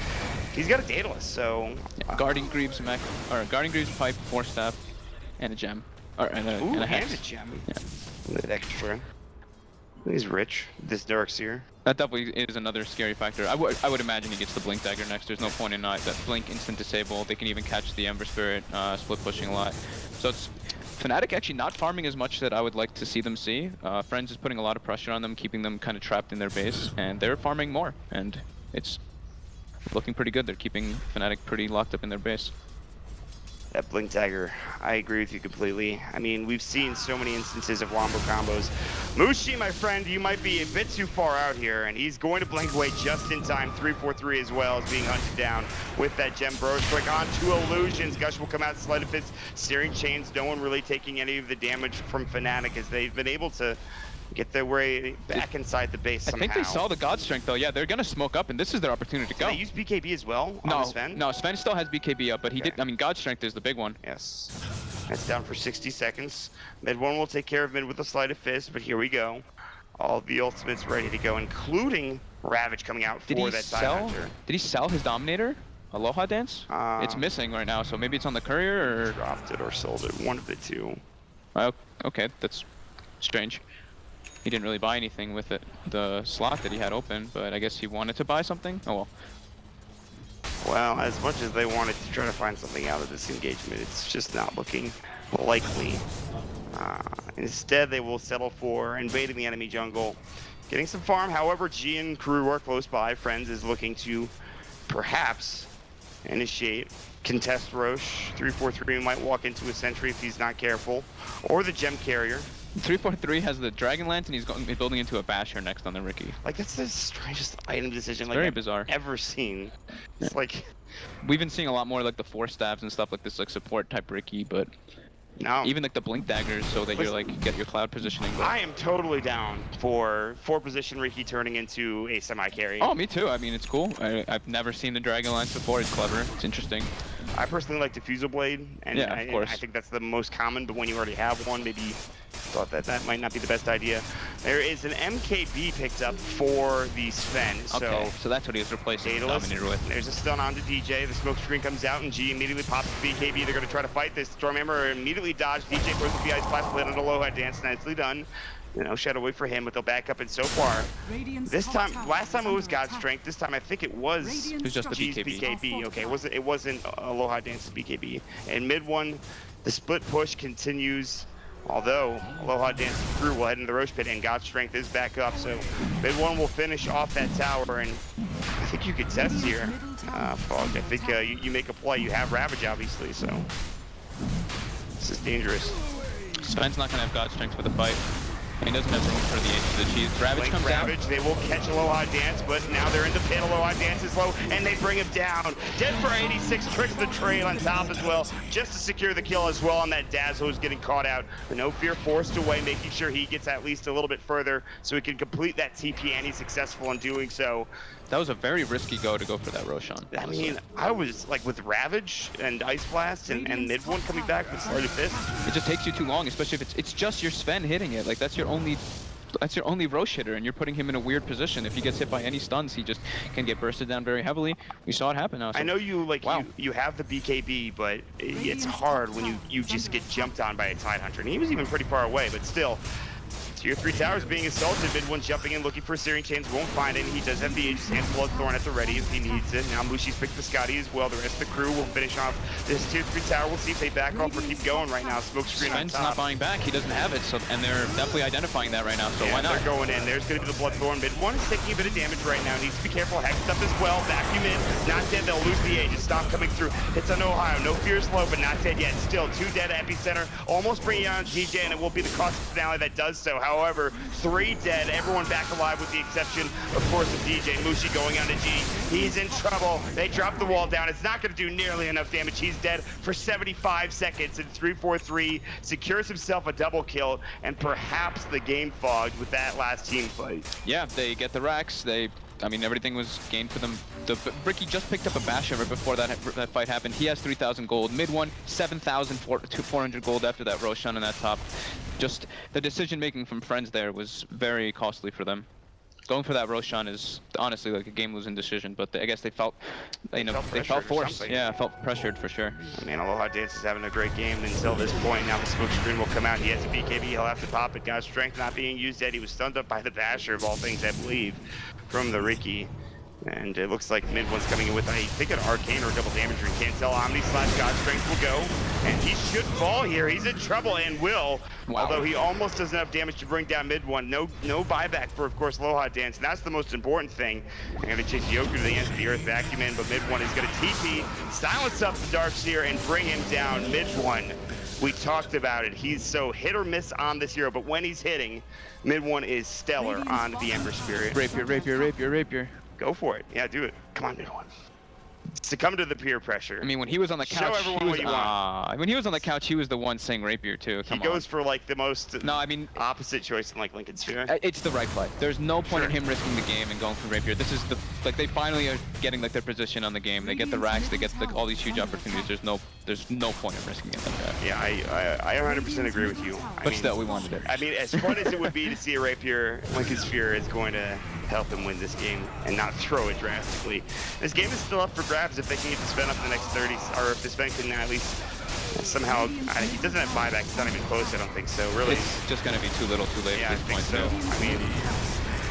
He's got a Daedalus, so... Guardian Greaves, Mech, or Guardian Greaves, Pipe, Force Staff, and a Gem. And a Hex. And a Gem. Yeah. A little extra. He's rich, this Darkseer. That definitely is another scary factor. I would imagine he gets the Blink Dagger next. There's no point in not. That Blink instant disable. They can even catch the Ember Spirit, split pushing a lot. So it's Fnatic actually not farming as much that I would like to see them see. Friends is putting a lot of pressure on them, keeping them kind of trapped in their base, and they're farming more. And it's looking pretty good. They're keeping Fnatic pretty locked up in their base. That Blink Dagger, I agree with you completely. I mean, we've seen so many instances of wombo combos. Mushi, my friend, you might be a bit too far out here, and he's going to blink away just in time. 3-4-3 as well as being hunted down with that Gem Bros. Quick on to Illusions. Gush will come out, Sleight of Fist, Searing Chains. No one really taking any of the damage from Fnatic as they've been able to get their way back inside the base somehow. I think they saw the God Strength though. Yeah, they're gonna smoke up, and this is their opportunity to go. Did they use BKB as well on Sven? No, Sven still has BKB up, but he did. I mean, God Strength is the big one. Yes. That's down for 60 seconds. Mid one will take care of mid with a Sleight of Fist, but here we go. All the ultimates ready to go, including Ravage coming out for that Tidehunter. Did he sell his Dominator? Aloha Dance? It's missing right now, so maybe it's on the courier or dropped it or sold it. One of the two. Okay, that's strange. He didn't really buy anything with it, the slot that he had open, but I guess he wanted to buy something? Oh well. Well, as much as they wanted to try to find something out of this engagement, it's just not looking likely. Instead, they will settle for invading the enemy jungle, getting some farm. However, G and crew are close by. Friends is looking to perhaps initiate contest Roche. 3-4-3 might walk into a sentry if he's not careful, or the Gem Carrier. 3-4-3 has the Dragon Lance, and he's building into a Basher next on the Riki. Like, that's the strangest item decision it's very bizarre. I've ever seen. It's like... We've been seeing a lot more like the Force Staffs and stuff like this, like support type Riki, but no. Even like the Blink Daggers so that you're like, get your cloud positioning. But... I am totally down for 4-position Riki turning into a semi-carry. Oh, me too. I mean, it's cool. I've never seen the Dragon Lance before. It's clever. It's interesting. I personally like Diffusal Blade, and yeah, of course. I think that's the most common, but when you already have one, maybe thought that might not be the best idea. There is an MKB picked up for the Sven, okay, so that's what he was replacing the Dominator with. There's a stun onto DJ, the smoke screen comes out, and G immediately pops the BKB. They're going to try to fight this. Stormhammer immediately dodged. DJ throws the Ice Blast Blade on Aloha Dance, nicely done. You know, Shadow Wave for him, but they'll back up, and so far, this time, last time it was God's Strength, this time I think it was just the BKB. Okay, it wasn't Aloha Dance's BKB. And mid one, the split push continues, although Aloha Dance crew will head into the Roche Pit, and God's Strength is back up, so mid one will finish off that tower, and I think you could test here, Fog. I think you make a play, you have Ravage, obviously, so this is dangerous. Sven's not going to have God Strength for the fight. He doesn't have room for the edge of the cheese. Ravage comes Ravage, they will catch Aloha Dance, but now they're in the pit. Aloha Dance is low, and they bring him down. Dead for 86, tricks the train on top as well, just to secure the kill as well on that Dazzle who's getting caught out. But no fear forced away, making sure he gets at least a little bit further so he can complete that TP, and he's successful in doing so. That was a very risky go for that Roshan. I mean, I was like with Ravage and Ice Blast and mid one coming back with Sleight of Fist. It just takes you too long, especially if it's just your Sven hitting it. Like that's your only Roche hitter, and you're putting him in a weird position. If he gets hit by any stuns, he just can get bursted down very heavily. We saw it happen now. So. I know you you have the BKB, but it's hard when you just get jumped on by a Tidehunter. And he was even pretty far away, but still. Tier 3 towers being assaulted. Mid1 jumping in, looking for Searing Chains, won't find any. He does have the Aegis and Bloodthorn at the ready if he needs it. Now Mushi's picked the Scotty as well. The rest of the crew will finish off this Tier 3 tower. We'll see if they back off or keep going right now. Smoke screen on top. Not buying back. He doesn't have it, so and they're definitely identifying that right now. So why not? They're going in. There's going to be the Bloodthorn. Mid1 is taking a bit of damage right now. Needs to be careful. Hexed up as well. Vacuum in. Not dead. They'll lose the Aegis. Stop coming through. Hits on Ohio. No fear is low, but not dead yet. Still 2 dead at Epicenter. Almost bringing on DJ, and it will be the cost finale that does so. However, 3 dead. Everyone back alive with the exception, of course, of DJ. Mushi going on to G. He's in trouble. They drop the wall down. It's not going to do nearly enough damage. He's dead for 75 seconds, and 3-4-3 secures himself a double kill, and perhaps the game fogged with that last team fight. Yeah, they get the racks. I mean, everything was gained for them. Bricky just picked up a Bastion right before that fight happened. He has 3,000 gold. Mid1, 7,400 gold after that Roshan in that top. Just the decision-making from Friends there was very costly for them. Going for that Roshan is honestly like a game-losing decision, but I guess they felt, they felt forced. Yeah, felt pressured for sure. I mean, Aloha Dance is having a great game until this point. Now the smoke screen will come out. He has a BKB. He'll have to pop it. Got strength not being used yet. He was stunned up by the Basher, of all things, I believe, from the Ricky. And it looks like Mid1's coming in with, I think, an Arcane or double damage ring. Can't tell. Omni slash God Strength will go. And he should fall here. He's in trouble and will. Wow. Although he almost doesn't have damage to bring down Mid1. No buyback for, of course, Aloha Dance. And that's the most important thing. I'm going to chase Yoku to the end of the Earth Vacuum in, but Mid1 is going to TP, silence up the Darkseer, and bring him down. Mid1, we talked about it. He's so hit or miss on this hero, but when he's hitting, Mid1 is stellar on the Ember Spirit. Rapier, rapier, rapier, rapier. Go for it. Yeah, do it. Come on, Mid1. Succumb to the peer pressure. I mean, when he was on the couch, show everyone what you want. When he was on the couch, he was the one saying rapier too. He goes for like the most opposite choice in like Lincoln Sphere. It's the right play. There's no point in him risking the game and going for rapier. This is they finally are getting like their position on the game. They get the racks. They get all these huge opportunities. There's no point in risking it like that. Yeah, I 100% agree with you. But still, we wanted it. I mean, as fun as it would be to see a rapier, Lincoln Sphere is going to help him win this game and not throw it drastically. This game is still up for grabs if they can get to spend up the next 30, or if this Sven can at least somehow, he doesn't have buyback, it's not even close, I don't think so, really. It's just going to be too little too late at this point. So. I mean,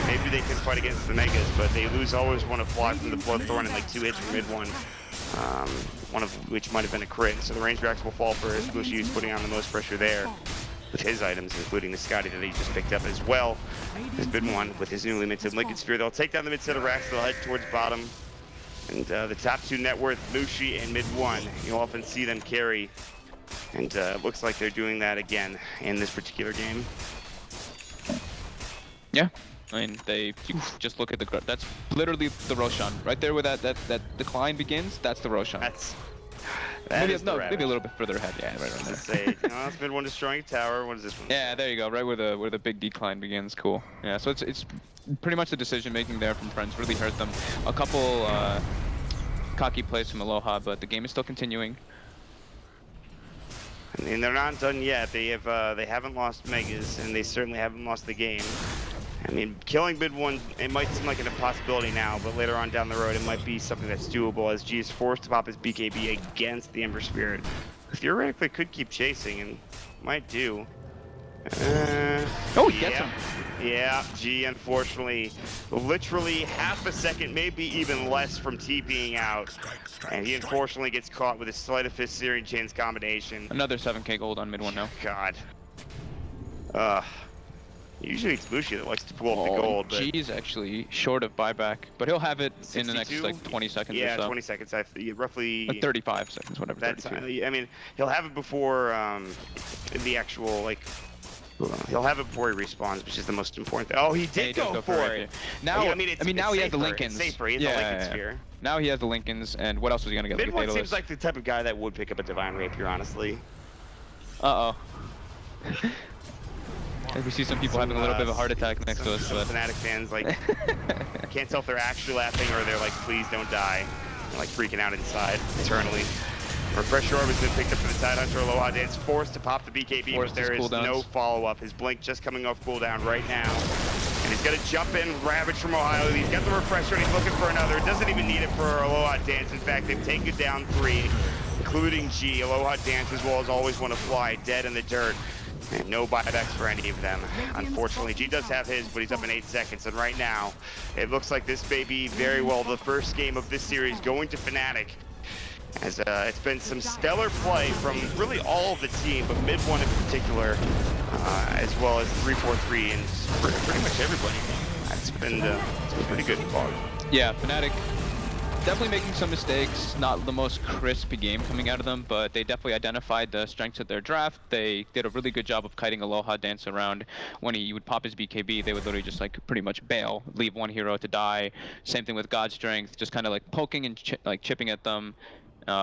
maybe they can fight against the Megas, but they always want to fly from the Bloodthorn and like 2 hits from Mid1. One of which might have been a crit, so the range racks will fall first. Bushi is putting on the most pressure there with his items, including the Scotty that he just picked up as well. There's Mid1 with his newly minted Lincoln Sphere. They'll take down the mid set of racks, they'll head towards bottom. And the top 2 net worth, Mushi and Mid1, you'll often see them carry. And it looks like they're doing that again in this particular game. Yeah. I mean, you just look at that's literally the Roshan. Right there where that decline begins, that's the Roshan. Maybe a little bit further ahead. Yeah, right there. Say, it's Mid1 destroying a tower. What is this one? Yeah, there you go. Right where the big decline begins. Cool. Yeah, so it's pretty much the decision making there from Friends really hurt them. A couple cocky plays from Aloha, but the game is still continuing. And they're not done yet. They haven't lost Megas, and they certainly haven't lost the game. I mean, killing Mid1, it might seem like an impossibility now, but later on down the road, it might be something that's doable as G is forced to pop his BKB against the Ember Spirit. Theoretically, could keep chasing and might do. He gets him. Yeah, G, unfortunately, literally half a second, maybe even less from TPing out. And he unfortunately gets caught with a Sleight of Fist Searing Chains combination. Another 7k gold on Mid1 now. God. Usually it's Bushi that likes to pull up the gold. G is actually short of buyback, but he'll have it 62? In the next like 20 seconds or so. Yeah, 20 seconds. Roughly. Like 35 seconds, whatever. That's, I mean, he'll have it before the actual like. He'll have it before he respawns, which is the most important thing. Oh, he did go for it. Now, yeah, I mean, now he has the Lincolns. It's safer. He has the Lincoln Sphere. Now he has the Lincolns, and what else was he gonna get? Mid1 seems like the type of guy that would pick up a Divine Rapier, honestly. Uh-oh. We see some people having a little bit of a heart attack next to us. But Fnatic fans, like, can't tell if they're actually laughing or they're like, please don't die. They're like freaking out inside eternally. Refresher Orb has been picked up for the Tide Hunter. Aloha Dance forced to pop the BKB, but there is no follow-up. His Blink just coming off cooldown right now. And he's gonna jump in, Ravage from Ohio. He's got the Refresher and he's looking for another. Doesn't even need it for Aloha Dance. In fact, they've taken down 3, including G. Aloha Dance as well as always want to fly, dead in the dirt. And no buybacks for any of them. Unfortunately, G does have his, but he's up in 8 seconds. And right now, it looks like this may be very well the first game of this series going to Fnatic. As it's been some stellar play from really all of the team, but mid one in particular, as well as 3-4-3 and pretty much everybody. It's been pretty good far. Yeah, Fnatic definitely making some mistakes. Not the most crisp game coming out of them, but they definitely identified the strengths of their draft. They did a really good job of kiting Aloha dance around. When he would pop his BKB, they would literally just like pretty much bail, leave one hero to die. Same thing with God Strength, just kind of like poking and chipping at them.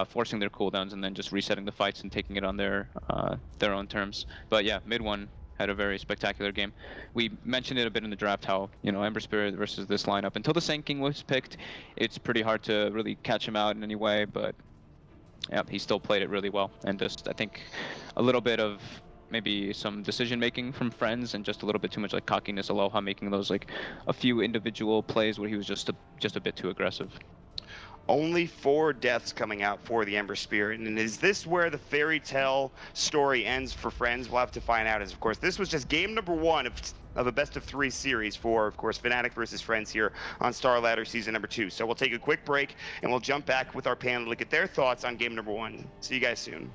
Forcing their cooldowns and then just resetting the fights and taking it on their own terms. But yeah, mid one had a very spectacular game. We mentioned it a bit in the draft how, you know, Ember Spirit versus this lineup. Until the Sand King was picked, it's pretty hard to really catch him out in any way, but yeah, he still played it really well. And just, I think, a little bit of maybe some decision making from friends and just a little bit too much like cockiness. Aloha making those like a few individual plays where he was just a bit too aggressive. Only 4 deaths coming out for the Ember Spirit. And is this where the fairy tale story ends for Friends? We'll have to find out, as of course, this was just game number 1 of a best-of-3 series for, of course, Fnatic versus Friends here on Star Ladder Season number 2. So we'll take a quick break, and we'll jump back with our panel to get their thoughts on game number 1. See you guys soon.